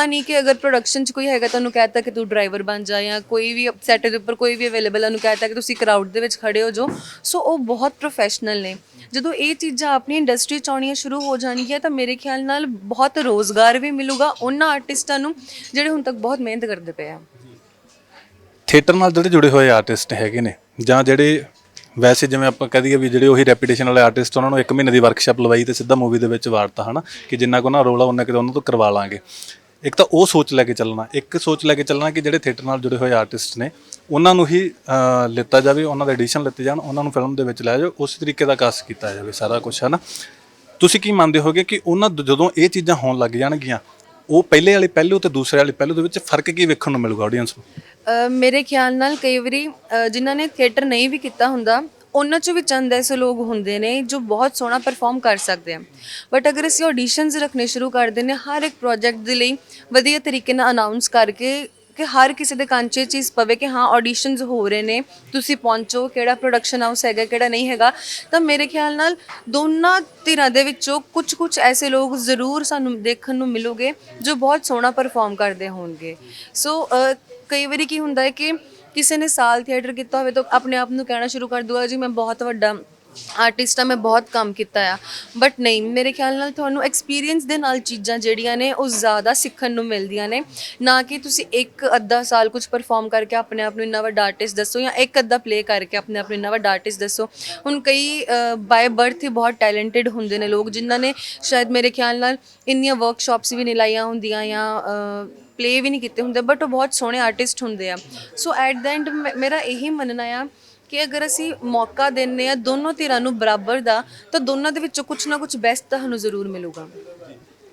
ਨਹੀਂ ਕਿ ਅਗਰ ਪ੍ਰੋਡਕਸ਼ਨ 'ਚ ਕੋਈ ਹੈਗਾ ਤੁਹਾਨੂੰ ਕਹਿ ਤਾ ਕਿ ਤੂੰ ਡਰਾਈਵਰ ਬਣ ਜਾ, ਜਾਂ ਕੋਈ ਵੀ ਸੈੱਟ ਦੇ ਉੱਪਰ ਕੋਈ ਵੀ ਅਵੇਲੇਬਲ ਉਹਨੂੰ ਕਹਿ ਤਾ ਕਿ ਤੁਸੀਂ ਕਰਾਊਡ ਦੇ ਵਿੱਚ ਖੜੇ ਹੋ ਜੋ। ਸੋ ਉਹ ਬਹੁਤ ਪ੍ਰੋਫੈਸ਼ਨਲ ਨੇ। ਜਦੋਂ ਇਹ ਚੀਜ਼ਾਂ ਆਪਣੀ ਇੰਡਸਟਰੀ 'ਚ ਆਉਣੀਆਂ ਸ਼ੁਰੂ ਹੋ ਜਾਣਗੀਆਂ ਤਾਂ ਮੇਰੇ ਖਿਆਲ ਨਾਲ ਬਹੁਤ ਰੋਜ਼ਗਾਰ ਵੀ ਮਿਲੂਗਾ ਉਹਨਾਂ ਆਰਟਿਸਟਾਂ ਨੂੰ ਜਿਹੜੇ ਹੁਣ ਤੱਕ ਬਹੁਤ ਮਿਹਨਤ ਕਰਦੇ ਪਏ ਆ। ਥੀਏਟਰ ਨਾਲ ਜਿਹੜੇ ਜੁੜੇ ਹੋਏ ਆਰਟਿਸਟ ਹੈਗੇ ਨੇ, ਜਾਂ ਜਿਹੜੇ ਵੈਸੇ ਜਿਵੇਂ ਆਪਾਂ ਕਹਿ ਦਈਏ ਵੀ ਜਿਹੜੇ ਉਹੀ ਰੈਪੂਟੇਸ਼ਨ ਵਾਲੇ ਆਰਟਿਸਟ, ਉਹਨਾਂ ਨੂੰ 1 ਮਹੀਨੇ ਦੀ ਵਰਕਸ਼ਾਪ ਲਵਾਈ ਤੇ ਸਿੱਧਾ ਮੂਵੀ ਦੇ ਵਿੱਚ ਵਾਰਤਾ, ਹੈ ਨਾ, ਕਿ ਜਿੰਨਾ ਕੁ ਉਹਨਾਂ ਰੋਲ ਆ ਉਹਨਾਂ ਕਿਤੇ ਉਹਨਾਂ ਤੋਂ ਕਰਵਾ ਲਾਂਗੇ। ਇੱਕ ਤਾਂ ਉਹ ਸੋਚ ਲੈ ਕੇ ਚੱਲਣਾ, ਇੱਕ ਸੋਚ ਲੈ ਕੇ ਚੱਲਣਾ ਕਿ ਜਿਹੜੇ ਥੀਏਟਰ ਨਾਲ ਜੁੜੇ ਹੋਏ ਆਰਟਿਸਟ ਨੇ ਉਹਨਾਂ ਨੂੰ ਹੀ ਲਿੱਤਾ ਜਾਵੇ, ਉਹਨਾਂ ਦੇ ਐਡੀਸ਼ਨ ਲਿੱਤੇ ਜਾਣ, ਉਹਨਾਂ ਨੂੰ ਫਿਲਮ ਦੇ ਵਿੱਚ ਲੈ ਜਾਓ, ਉਸ ਤਰੀਕੇ ਦਾ ਕਾਸਟ ਕੀਤਾ ਜਾਵੇ ਸਾਰਾ ਕੁਛ, ਹੈ ਨਾ। ਤੁਸੀਂ ਕੀ ਮੰਨਦੇ ਹੋਗੇ ਕਿ ਉਹਨਾਂ ਜਦੋਂ ਇਹ ਚੀਜ਼ਾਂ ਹੋਣ ਲੱਗ ਜਾਣਗੀਆਂ, ਉਹ ਪਹਿਲੇ ਵਾਲੇ ਪਹਿਲੂ ਤੇ ਦੂਸਰੇ ਵਾਲੇ ਪਹਿਲੂ ਦੇ ਵਿੱਚ ਫਰਕ ਕੀ ਵੇਖਣ ਨੂੰ ਮਿਲੂਗਾ ਆਡੀਅנס ਨੂੰ? ਮੇਰੇ ਖਿਆਲ ਨਾਲ ਕਈ ਵਾਰੀ ਜਿਨ੍ਹਾਂ ਨੇ ਥੀਏਟਰ ਨਹੀਂ ਵੀ ਕੀਤਾ ਹੁੰਦਾ ਉਹਨਾਂ 'ਚੋਂ ਵੀ ਚੰਦ ਐਸੇ ਲੋਕ ਹੁੰਦੇ ਨੇ ਜੋ ਬਹੁਤ ਸੋਹਣਾ ਪਰਫਾਰਮ ਕਰ ਸਕਦੇ ਆ। ਬਟ ਅਗਰ ਅਸੀਂ ਆਡੀਸ਼ਨਸ ਰੱਖਣੇ ਸ਼ੁਰੂ ਕਰ ਦਿੰਦੇ ਹਰ ਇੱਕ ਪ੍ਰੋਜੈਕਟ ਦੇ ਲਈ ਵਧੀਆ ਤਰੀਕੇ ਨਾਲ ਅਨਾਊਂਸ ਕਰਕੇ ਕਿ ਹਰ ਕਿਸੇ ਦੇ ਕੰਨ 'ਚ ਇਹ ਚੀਜ਼ ਪਵੇ ਕਿ ਹਾਂ ਆਡੀਸ਼ਨਸ ਹੋ ਰਹੇ ਨੇ, ਤੁਸੀਂ ਪਹੁੰਚੋ, ਕਿਹੜਾ ਪ੍ਰੋਡਕਸ਼ਨ ਹਾਊਸ ਹੈਗਾ ਕਿਹੜਾ ਨਹੀਂ ਹੈਗਾ, ਤਾਂ ਮੇਰੇ ਖਿਆਲ ਨਾਲ ਦੋਨਾਂ ਧਿਰਾਂ ਦੇ ਵਿੱਚੋਂ ਕੁਝ ਐਸੇ ਲੋਕ ਜ਼ਰੂਰ ਸਾਨੂੰ ਦੇਖਣ ਨੂੰ ਮਿਲੂਗੇ ਜੋ ਬਹੁਤ ਸੋਹਣਾ ਪਰਫਾਰਮ ਕਰਦੇ ਹੋਣਗੇ। ਸੋ ਕਈ ਵਾਰੀ ਕੀ ਹੁੰਦਾ ਹੈ ਕਿ ਕਿਸੇ ਨੇ ਸਾਲ ਥੀਏਟਰ ਕੀਤਾ ਹੋਵੇ ਤਾਂ ਆਪਣੇ ਆਪ ਨੂੰ ਕਹਿਣਾ ਸ਼ੁਰੂ ਕਰ ਦੂਗਾ ਜੀ ਮੈਂ ਬਹੁਤ ਵੱਡਾ ਆਰਟਿਸਟ ਆ, ਮੈਂ ਬਹੁਤ ਕੰਮ ਕੀਤਾ ਆ। ਬਟ ਨਹੀਂ, ਮੇਰੇ ਖਿਆਲ ਨਾਲ ਤੁਹਾਨੂੰ ਐਕਸਪੀਰੀਅੰਸ ਦੇ ਨਾਲ ਚੀਜ਼ਾਂ ਜਿਹੜੀਆਂ ਨੇ ਉਹ ਜ਼ਿਆਦਾ ਸਿੱਖਣ ਨੂੰ ਮਿਲਦੀਆਂ ਨੇ, ਨਾ ਕਿ ਤੁਸੀਂ ਇੱਕ ਅੱਧਾ ਸਾਲ ਕੁਝ ਪਰਫਾਰਮ ਕਰਕੇ ਆਪਣੇ ਆਪ ਨੂੰ ਇੰਨਾ ਵੱਡਾ ਆਰਟਿਸਟ ਦੱਸੋ ਜਾਂ ਇੱਕ ਅੱਧਾ ਪਲੇ ਕਰਕੇ ਆਪਣੇ ਆਪ ਨੂੰ ਇੰਨਾ ਵੱਡਾ ਆਰਟਿਸਟ ਦੱਸੋ। ਹੁਣ ਕਈ ਬਾਏ ਬਰਥ ਹੀ ਬਹੁਤ ਟੈਲੈਂਟਡ ਹੁੰਦੇ ਨੇ ਲੋਕ, ਜਿਨ੍ਹਾਂ ਨੇ ਸ਼ਾਇਦ ਮੇਰੇ ਖਿਆਲ ਨਾਲ ਇੰਨੀਆਂ ਵਰਕਸ਼ਾਪਸ ਵੀ ਨਹੀਂ ਲਾਈਆਂ ਹੁੰਦੀਆਂ ਜਾਂ ਪਲੇ ਵੀ ਨਹੀਂ ਕੀਤੇ ਹੁੰਦੇ, ਬਟ ਉਹ ਬਹੁਤ ਸੋਹਣੇ ਆਰਟਿਸਟ ਹੁੰਦੇ ਆ। ਸੋ ਐਟ ਦ ਐਂਡ ਮੇਰਾ ਇਹੀ ਮੰਨਣਾ ਆ ਕਿ ਅਗਰ ਅਸੀਂ ਮੌਕਾ ਦਿੰਦੇ ਆ ਦੋਨੋਂ ਧਿਰਾਂ ਨੂੰ ਬਰਾਬਰ ਦਾ, ਤਾਂ ਦੋਨਾਂ ਦੇ ਵਿੱਚੋਂ ਕੁਝ ਨਾ ਕੁਝ ਬੈਸਟ ਤੁਹਾਨੂੰ ਜ਼ਰੂਰ ਮਿਲੂਗਾ।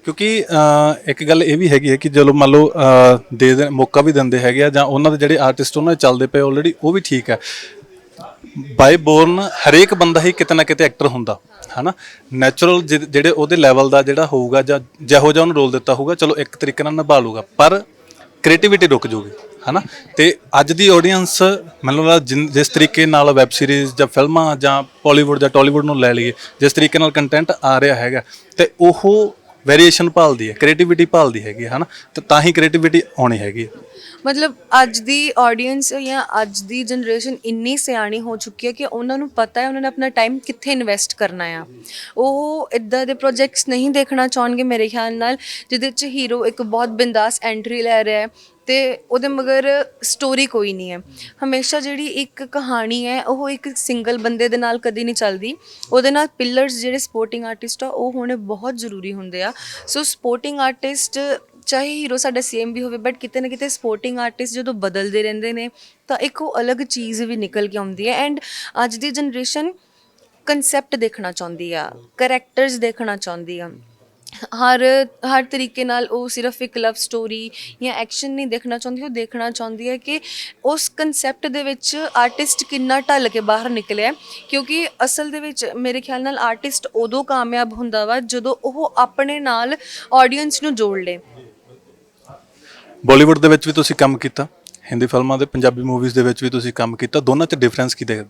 ਕਿਉਂਕਿ ਇੱਕ ਗੱਲ ਇਹ ਵੀ ਹੈਗੀ ਹੈ ਕਿ ਚਲੋ ਮੰਨ ਲਓ ਦੇ ਮੌਕਾ ਵੀ ਦਿੰਦੇ ਹੈਗੇ ਆ, ਜਾਂ ਉਹਨਾਂ ਦੇ ਜਿਹੜੇ ਆਰਟਿਸਟ ਉਹਨਾਂ ਦੇ ਚੱਲਦੇ ਪਏ ਆਲਰੇਡੀ, ਉਹ ਵੀ ਠੀਕ ਹੈ। ਬਾਈ ਬੋਰਨ ਹਰੇਕ ਬੰਦਾ ਹੀ ਕਿਤੇ ਨਾ ਕਿਤੇ ਐਕਟਰ ਹੁੰਦਾ, ਹੈ ਨਾ। ਨੈਚੁਰਲ ਜਿਹੜੇ ਉਹਦੇ ਲੈਵਲ ਦਾ ਜਿਹੜਾ ਹੋਊਗਾ ਜਾਂ ਜਿਹੋ ਜਿਹਾ ਉਹਨੂੰ ਰੋਲ ਦਿੱਤਾ ਹੋਊਗਾ, ਚਲੋ ਇੱਕ ਤਰੀਕੇ ਨਾਲ ਨਿਭਾ ਲੂਗਾ, ਪਰ ਕ੍ਰੀਏਟੀਵਿਟੀ ਰੁਕ ਜੂਗੀ, ਹਨਾ। ਤੇ ਅੱਜ ਦੀ ਆਡੀਅנס ਮੈਨੂੰ ਲੱਗਦਾ ਜਿਸ ਤਰੀਕੇ ਨਾਲ ਵੈਬ ਸੀਰੀਜ਼ ਜਾਂ ਫਿਲਮਾਂ ਜਾਂ ਬਾਲੀਵੁੱਡ ਜਾਂ ਟਾਲੀਵੁੱਡ ਨੂੰ ਲੈ ਲਈਏ, ਜਿਸ ਤਰੀਕੇ ਨਾਲ ਕੰਟੈਂਟ ਆ ਰਿਹਾ ਹੈਗਾ ਤੇ ਉਹ ਵੇਰੀਏਸ਼ਨ ਭਾਲਦੀ ਹੈ, ਕ੍ਰੀਏਟੀਵਿਟੀ ਭਾਲਦੀ ਹੈਗੀ ਹੈ ਹਨਾ। ਤੇ ਤਾਂ ਹੀ ਕ੍ਰੀਏਟੀਵਿਟੀ ਆਉਣੀ ਹੈਗੀ ਹੈ। ਮਤਲਬ ਅੱਜ ਦੀ ਆਡੀਅנס ਜਾਂ ਅੱਜ ਦੀ ਜਨਰੇਸ਼ਨ ਇੰਨੀ ਸਿਆਣੀ ਹੋ ਚੁੱਕੀ ਹੈ ਕਿ ਉਹਨਾਂ ਨੂੰ ਪਤਾ ਹੈ ਉਹਨਾਂ ਨੇ ਆਪਣਾ ਟਾਈਮ ਕਿੱਥੇ ਇਨਵੈਸਟ ਕਰਨਾ ਆ। ਉਹ ਇੱਦਾਂ ਦੇ ਪ੍ਰੋਜੈਕਟਸ ਨਹੀਂ ਦੇਖਣਾ ਚਾਹਣਗੇ ਮੇਰੇ ਖਿਆਲ ਨਾਲ ਜਿਹਦੇ 'ਚ ਹੀਰੋ ਇੱਕ ਬਹੁਤ ਬਿੰਦਾਸ ਐਂਟਰੀ ਲੈ ਰਿਹਾ ਹੈ ਤੇ ਉਹਦੇ ਮਗਰ ਸਟੋਰੀ ਕੋਈ ਨਹੀਂ ਹੈ। ਹਮੇਸ਼ਾ ਜਿਹੜੀ ਇੱਕ ਕਹਾਣੀ ਹੈ ਉਹ ਇੱਕ ਸਿੰਗਲ ਬੰਦੇ ਦੇ ਨਾਲ ਕਦੀ ਨਹੀਂ ਚੱਲਦੀ, ਉਹਦੇ ਨਾਲ ਪਿਲਰਸ ਜਿਹੜੇ ਸਪੋਰਟਿੰਗ ਆਰਟਿਸਟ ਆ ਉਹ ਹੋਣੇ ਬਹੁਤ ਜ਼ਰੂਰੀ ਹੁੰਦੇ ਆ। ਸੋ ਸਪੋਰਟਿੰਗ ਆਰਟਿਸਟ ਚਾਹੇ ਹੀਰੋ ਸਾਡਾ ਸੇਮ ਵੀ ਹੋਵੇ ਬਟ ਕਿਤੇ ਨਾ ਕਿਤੇ ਸਪੋਰਟਿੰਗ ਆਰਟਿਸਟ ਜਦੋਂ ਬਦਲਦੇ ਰਹਿੰਦੇ ਨੇ ਤਾਂ ਇੱਕ ਉਹ ਅਲੱਗ ਚੀਜ਼ ਵੀ ਨਿਕਲ ਕੇ ਆਉਂਦੀ ਹੈ। ਐਂਡ ਅੱਜ ਦੀ ਜਨਰੇਸ਼ਨ ਕਨਸੈਪਟ ਦੇਖਣਾ ਚਾਹੁੰਦੀ ਆ, ਕਰੈਕਟਰਸ ਦੇਖਣਾ ਚਾਹੁੰਦੀ ਆ। ਹਰ ਤਰੀਕੇ ਨਾਲ ਉਹ ਸਿਰਫ ਇੱਕ ਲਵ ਸਟੋਰੀ ਜਾਂ ਐਕਸ਼ਨ ਨਹੀਂ ਦੇਖਣਾ ਚਾਹੁੰਦੀ, ਉਹ ਦੇਖਣਾ ਚਾਹੁੰਦੀ ਹੈ ਕਿ ਉਸ ਕਨਸੈਪਟ ਦੇ ਵਿੱਚ ਆਰਟਿਸਟ ਕਿੰਨਾ ਢਲ ਕੇ ਬਾਹਰ ਨਿਕਲਿਆ। ਕਿਉਂਕਿ ਅਸਲ ਦੇ ਵਿੱਚ ਮੇਰੇ ਖਿਆਲ ਨਾਲ ਆਰਟਿਸਟ ਉਦੋਂ ਕਾਮਯਾਬ ਹੁੰਦਾ ਵਾ ਜਦੋਂ ਉਹ ਆਪਣੇ ਨਾਲ ਆਡੀਅנס ਨੂੰ ਜੋੜ ਲੇ। ਬਾਲੀਵੁੱਡ ਦੇ ਵਿੱਚ ਵੀ ਤੁਸੀਂ ਕੰਮ ਕੀਤਾ, ਹਿੰਦੀ ਫਿਲਮਾਂ ਦੇ ਪੰਜਾਬੀ ਮੂਵੀਜ਼ ਦੇ ਵਿੱਚ ਵੀ ਤੁਸੀਂ ਕੰਮ ਕੀਤਾ, ਦੋਨਾਂ 'ਚ ਡਿਫਰੈਂਸ ਕੀ ਦੇਖਦੇ?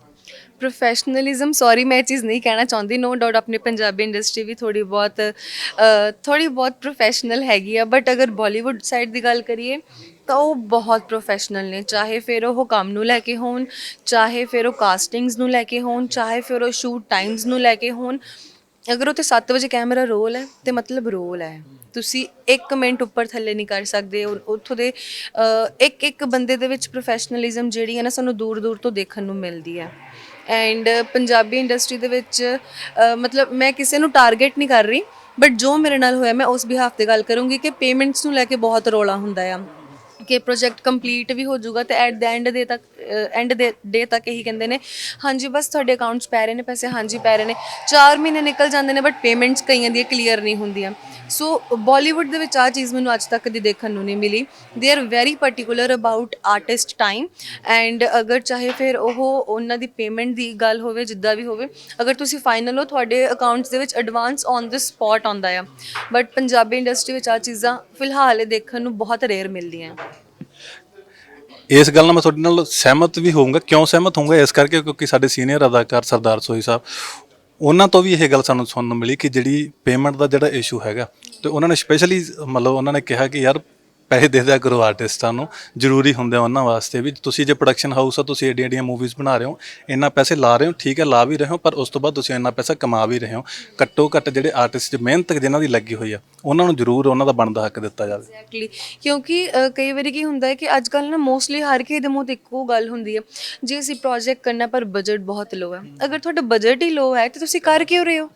ਪ੍ਰੋਫੈਸ਼ਨਲਿਜ਼ਮ, ਸੌਰੀ ਮੈਂ ਇਹ ਚੀਜ਼ ਨਹੀਂ ਕਹਿਣਾ ਚਾਹੁੰਦੀ, ਨੋ ਡਾਊਟ ਆਪਣੀ ਪੰਜਾਬੀ ਇੰਡਸਟਰੀ ਵੀ ਥੋੜ੍ਹੀ ਬਹੁਤ ਪ੍ਰੋਫੈਸ਼ਨਲ ਹੈਗੀ ਆ, ਬਟ ਅਗਰ ਬਾਲੀਵੁੱਡ ਸਾਈਡ ਦੀ ਗੱਲ ਕਰੀਏ ਤਾਂ ਉਹ ਬਹੁਤ ਪ੍ਰੋਫੈਸ਼ਨਲ ਨੇ। ਚਾਹੇ ਫਿਰ ਉਹ ਕੰਮ ਨੂੰ ਲੈ ਕੇ ਹੋਣ, ਚਾਹੇ ਫਿਰ ਉਹ ਕਾਸਟਿੰਗਸ ਨੂੰ ਲੈ ਕੇ ਹੋਣ, ਚਾਹੇ ਫਿਰ ਉਹ ਸ਼ੂਟ ਟਾਈਮਸ ਨੂੰ ਲੈ ਕੇ ਹੋਣ। ਅਗਰ ਉੱਥੇ 7 ਵਜੇ ਕੈਮਰਾ ਰੋਲ ਹੈ ਤੇ ਮਤਲਬ ਰੋਲ ਹੈ, ਤੁਸੀਂ 1 ਮਿੰਟ ਉੱਪਰ ਥੱਲੇ ਨਹੀਂ ਕਰ ਸਕਦੇ। ਔਰ ਉੱਥੋਂ ਦੇ ਇੱਕ ਬੰਦੇ ਦੇ ਵਿੱਚ ਪ੍ਰੋਫੈਸ਼ਨਲਿਜ਼ਮ ਜਿਹੜੀ ਹੈ ਨਾ ਸਾਨੂੰ ਦੂਰ ਦੂਰ ਤੋਂ ਦੇਖਣ ਨੂੰ ਮਿਲਦੀ ਹੈ। ਐਂਡ ਪੰਜਾਬੀ ਇੰਡਸਟਰੀ ਦੇ ਵਿੱਚ ਮਤਲਬ ਮੈਂ ਕਿਸੇ ਨੂੰ ਟਾਰਗੇਟ ਨਹੀਂ ਕਰ ਰਹੀ ਬਟ ਜੋ ਮੇਰੇ ਨਾਲ ਹੋਇਆ ਮੈਂ ਉਸ ਬਿਹਾਫ 'ਤੇ ਗੱਲ ਕਰੂੰਗੀ ਕਿ ਪੇਮੈਂਟਸ ਨੂੰ ਲੈ ਕੇ ਬਹੁਤ ਰੌਲਾ ਹੁੰਦਾ ਆ ਕਿ ਪ੍ਰੋਜੈਕਟ ਕੰਪਲੀਟ ਵੀ ਹੋ ਜਾਊਗਾ ਤੇ ਐਟ ਦ ਐਂਡ ਦੇ ਡੇ ਤੱਕ ਇਹੀ ਕਹਿੰਦੇ ਨੇ ਹਾਂਜੀ ਬਸ ਤੁਹਾਡੇ ਅਕਾਊਂਟਸ ਪੈ ਰਹੇ ਨੇ ਪੈਸੇ, ਹਾਂਜੀ ਪੈ ਰਹੇ ਨੇ। 4 ਮਹੀਨੇ ਨਿਕਲ ਜਾਂਦੇ ਨੇ ਬਟ ਪੇਮੈਂਟਸ ਕਈਆਂ ਦੀਆਂ ਕਲੀਅਰ ਨਹੀਂ ਹੁੰਦੀਆਂ। ਸੋ ਬਾਲੀਵੁੱਡ ਦੇ ਵਿੱਚ ਆਹ ਚੀਜ਼ ਮੈਨੂੰ ਅੱਜ ਤੱਕ ਦੀ ਦੇਖਣ ਨੂੰ ਨਹੀਂ ਮਿਲੀ। They are very particular about artist time and ਅਗਰ ਚਾਹੇ ਫਿਰ ਉਹ ਉਹਨਾਂ ਦੀ ਪੇਮੈਂਟ ਦੀ ਗੱਲ ਹੋਵੇ ਜਿੱਦਾਂ ਵੀ ਹੋਵੇ, ਅਗਰ ਤੁਸੀਂ ਫਾਈਨਲ ਹੋ ਤੁਹਾਡੇ ਅਕਾਊਂਟਸ ਦੇ ਵਿੱਚ ਐਡਵਾਂਸ ਔਨ ਦ ਸਪੌਟ ਆਉਂਦਾ ਆ। ਬਟ ਪੰਜਾਬੀ ਇੰਡਸਟਰੀ ਵਿੱਚ ਆਹ ਚੀਜ਼ਾਂ ਫਿਲਹਾਲ ਇਹ ਦੇਖਣ ਨੂੰ ਬਹੁਤ ਰੇਅਰ ਮਿਲਦੀਆਂ। ਇਸ ਗੱਲ ਨਾਲ ਮੈਂ ਤੁਹਾਡੇ ਨਾਲ ਸਹਿਮਤ ਵੀ ਹੋਊਂਗਾ। ਕਿਉਂ ਸਹਿਮਤ ਹੋਊਂਗਾ? ਇਸ ਕਰਕੇ ਕਿਉਂਕਿ ਸਾਡੇ ਸੀਨੀਅਰ ਅਦਾਕਾਰ ਸਰਦਾਰ ਸੋਹੀ ਸਾਹਿਬ, ਉਹਨਾਂ ਤੋਂ ਵੀ ਇਹ ਗੱਲ ਸਾਨੂੰ ਸੁਣਨ ਨੂੰ ਮਿਲੀ ਕਿ ਜਿਹੜੀ ਪੇਮੈਂਟ ਦਾ ਜਿਹੜਾ ਇਸ਼ੂ ਹੈਗਾ ਤੇ ਉਹਨਾਂ ਨੇ ਸਪੈਸ਼ਲੀ ਮਤਲਬ ਉਹਨਾਂ ਨੇ ਕਿਹਾ ਕਿ ਯਾਰ ਪੈਸੇ ਦੇ ਦਿਆ ਕਰੋ ਆਰਟਿਸਟਾਂ ਨੂੰ, ਜ਼ਰੂਰੀ ਹੁੰਦੇ ਉਹਨਾਂ ਵਾਸਤੇ ਵੀ। ਤੁਸੀਂ ਜੇ ਪ੍ਰੋਡਕਸ਼ਨ ਹਾਊਸ ਆ, ਤੁਸੀਂ ਏਡੀਆਂ ਮੂਵੀਜ਼ ਬਣਾ ਰਹੇ ਹੋ, ਇੰਨਾ ਪੈਸੇ ਲਾ ਰਹੇ ਹੋ, ਠੀਕ ਹੈ ਲਾ ਵੀ ਰਹੇ ਹੋ, ਪਰ ਉਸ ਤੋਂ ਬਾਅਦ ਤੁਸੀਂ ਇੰਨਾ ਪੈਸਾ ਕਮਾ ਵੀ ਰਹੇ ਹੋ। ਘੱਟੋ ਘੱਟ ਜਿਹੜੇ ਆਰਟਿਸਟ ਮਿਹਨਤ ਜਿਨ੍ਹਾਂ ਦੀ ਲੱਗੀ ਹੋਈ ਆ ਉਹਨਾਂ ਨੂੰ ਜ਼ਰੂਰ ਉਹਨਾਂ ਦਾ ਬਣਦਾ ਹੱਕ ਦਿੱਤਾ ਜਾਵੇ। ਐਗਜ਼ੈਕਟਲੀ, ਕਿਉਂਕਿ ਕਈ ਵਾਰੀ ਕੀ ਹੁੰਦਾ ਹੈ ਕਿ ਅੱਜ ਕੱਲ੍ਹ ਨਾ ਮੋਸਟਲੀ ਹਰ ਕਿਸੇ ਦੇ ਮੂੰਹ 'ਤੇ ਇੱਕੋ ਗੱਲ ਹੁੰਦੀ ਹੈ, ਜੇ ਅਸੀਂ ਪ੍ਰੋਜੈਕਟ ਕਰਨਾ ਪਰ ਬਜਟ ਬਹੁਤ ਲੋ ਹੈ। ਅਗਰ ਤੁਹਾਡਾ ਬਜਟ ਹੀ ਲੋ ਹੈ ਤਾਂ ਤੁਸੀਂ ਕਰ ਕਿਉਂ ਰਹੇ ਹੋ?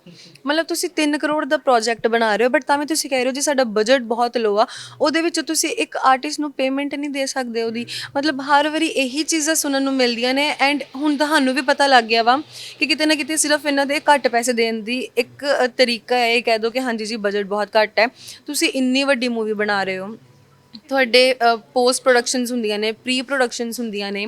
ਮਤਲਬ ਤੁਸੀਂ 3 ਕਰੋੜ ਦਾ ਪ੍ਰੋਜੈਕਟ ਬਣਾ ਰਹੇ ਹੋ ਬਟ ਤਾਂ ਵੀ ਤੁਸੀਂ ਕਹਿ ਰਹੇ ਹੋ ਜੀ ਸਾਡਾ ਬਜਟ ਬਹੁਤ ਲੋ ਆ, ਉਹਦੇ ਵਿੱਚ ਤੁਸੀਂ ਇੱਕ ਆਰਟਿਸਟ ਨੂੰ ਪੇਮੈਂਟ ਨਹੀਂ ਦੇ ਸਕਦੇ ਉਹਦੀ। ਮਤਲਬ ਹਰ ਵਾਰੀ ਇਹੀ ਚੀਜ਼ਾਂ ਸੁਣਨ ਨੂੰ ਮਿਲਦੀਆਂ ਨੇ ਐਂਡ ਹੁਣ ਤੁਹਾਨੂੰ ਵੀ ਪਤਾ ਲੱਗ ਗਿਆ ਵਾ ਕਿ ਕਿਤੇ ਨਾ ਕਿਤੇ ਸਿਰਫ ਇਹਨਾਂ ਦੇ ਘੱਟ ਪੈਸੇ ਦੇਣ ਦੀ ਇੱਕ ਤਰੀਕਾ ਹੈ। ਇਹ ਕਹਿ ਦਿਓ ਕਿ ਹਾਂਜੀ ਜੀ ਬਜਟ ਬਹੁਤ ਘੱਟ ਹੈ, ਤੁਸੀਂ ਇੰਨੀ ਵੱਡੀ ਮੂਵੀ ਬਣਾ ਰਹੇ ਹੋ, ਤੁਹਾਡੇ ਪੋਸਟ ਪ੍ਰੋਡਕਸ਼ਨਸ ਹੁੰਦੀਆਂ ਨੇ, ਪ੍ਰੀ ਪ੍ਰੋਡਕਸ਼ਨਸ ਹੁੰਦੀਆਂ ਨੇ।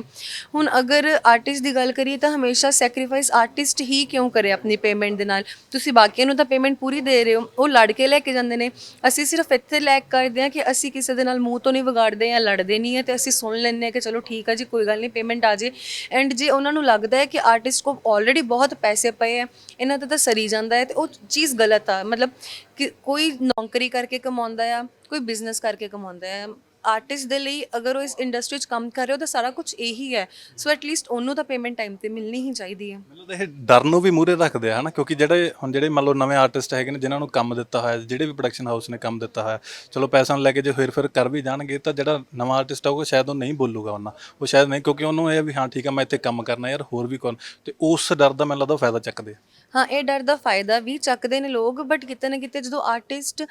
ਹੁਣ ਅਗਰ ਆਰਟਿਸਟ ਦੀ ਗੱਲ ਕਰੀਏ ਤਾਂ ਹਮੇਸ਼ਾ ਸੈਕਰੀਫਾਈਸ ਆਰਟਿਸਟ ਹੀ ਕਿਉਂ ਕਰੇ ਆਪਣੀ ਪੇਮੈਂਟ ਦੇ ਨਾਲ? ਤੁਸੀਂ ਬਾਕੀਆਂ ਨੂੰ ਤਾਂ ਪੇਮੈਂਟ ਪੂਰੀ ਦੇ ਰਹੇ ਹੋ, ਉਹ ਲੜ ਕੇ ਲੈ ਕੇ ਜਾਂਦੇ ਨੇ। ਅਸੀਂ ਸਿਰਫ ਇੱਥੇ ਲੈਕ ਕਰਦੇ ਹਾਂ ਕਿ ਅਸੀਂ ਕਿਸੇ ਦੇ ਨਾਲ ਮੂੰਹ ਤੋਂ ਨਹੀਂ ਵਿਗਾੜਦੇ ਜਾਂ ਲੜਦੇ ਨਹੀਂ ਹੈ ਤੇ ਅਸੀਂ ਸੁਣ ਲੈਂਦੇ ਹਾਂ ਕਿ ਚਲੋ ਠੀਕ ਆ ਜੀ ਕੋਈ ਗੱਲ ਨਹੀਂ ਪੇਮੈਂਟ ਆ ਜੇ। ਐਂਡ ਜੇ ਉਹਨਾਂ ਨੂੰ ਲੱਗਦਾ ਹੈ ਕਿ ਆਰਟਿਸਟ ਕੋਲ ਆਲਰੇਡੀ ਬਹੁਤ ਪੈਸੇ ਪਏ ਹੈ, ਇਹਨਾਂ ਦਾ ਤਾਂ ਸਰੀ ਜਾਂਦਾ ਹੈ, ਤੇ ਉਹ ਚੀਜ਼ ਗਲਤ ਆ। ਮਤਲਬ ਕਿ ਕੋਈ ਨੌਕਰੀ ਕਰਕੇ ਕਮਾਉਂਦਾ ਆ, ਕੋਈ ਬਿਜ਼ਨਸ ਕਰਕੇ ਕਮਾਉਂਦਾ ਹੈ। ਆਰਟਿਸਟ ਦੇ ਲਈ ਅਗਰ ਉਹ ਇਸ ਇੰਡਸਟਰੀ 'ਚ ਕੰਮ ਕਰ ਰਿਹਾ ਤਾਂ ਸਾਰਾ ਕੁਝ ਇਹੀ ਹੈ। ਸੋ ਐਟਲੀਸਟ ਉਹਨੂੰ ਤਾਂ ਪੇਮੈਂਟ ਟਾਈਮ 'ਤੇ ਮਿਲਣੀ ਹੀ ਚਾਹੀਦੀ ਹੈ। ਮੈਨੂੰ ਤਾਂ ਇਹ ਡਰ ਨੂੰ ਵੀ ਮੂਹਰੇ ਰੱਖਦੇ ਆ, ਹੈ ਨਾ, ਕਿਉਂਕਿ ਜਿਹੜੇ ਮੰਨ ਲਓ ਨਵੇਂ ਆਰਟਿਸਟ ਹੈਗੇ ਨੇ ਜਿਨ੍ਹਾਂ ਨੂੰ ਕੰਮ ਦਿੱਤਾ ਹੋਇਆ, ਜਿਹੜੇ ਵੀ ਪ੍ਰੋਡਕਸ਼ਨ ਹਾਊਸ ਨੇ ਕੰਮ ਦਿੱਤਾ ਹੋਇਆ, ਚਲੋ ਪੈਸਾ ਨੂੰ ਲੈ ਕੇ ਜੇ ਫਿਰ ਕਰ ਵੀ ਜਾਣਗੇ ਤਾਂ ਜਿਹੜਾ ਨਵਾਂ ਆਰਟਿਸਟ ਆਊਗਾ ਸ਼ਾਇਦ ਉਹ ਨਹੀਂ ਬੋਲੂਗਾ ਉਹਨਾਂ, ਉਹ ਸ਼ਾਇਦ ਨਹੀਂ, ਕਿਉਂਕਿ ਉਹਨੂੰ ਇਹ ਵੀ ਹਾਂ ਠੀਕ ਆ ਮੈਂ ਇੱਥੇ ਕੰਮ ਕਰਨਾ ਯਾਰ ਹੋਰ ਵੀ ਕੌਣ, ਤੇ ਉਸ ਡਰ ਦਾ ਮੈਨੂੰ ਲੱਗਦਾ ਫਾਇਦਾ ਚੱਕਦੇ ਆ। ਹਾਂ, ਇਹ ਡਰ ਦਾ ਫਾਇਦਾ ਵੀ ਚੱਕਦੇ ਨੇ ਲੋਕ, ਬਟ ਕਿਤੇ ਨਾ ਕਿਤੇ ਜਦੋਂ ਆਰਟਿਸਟ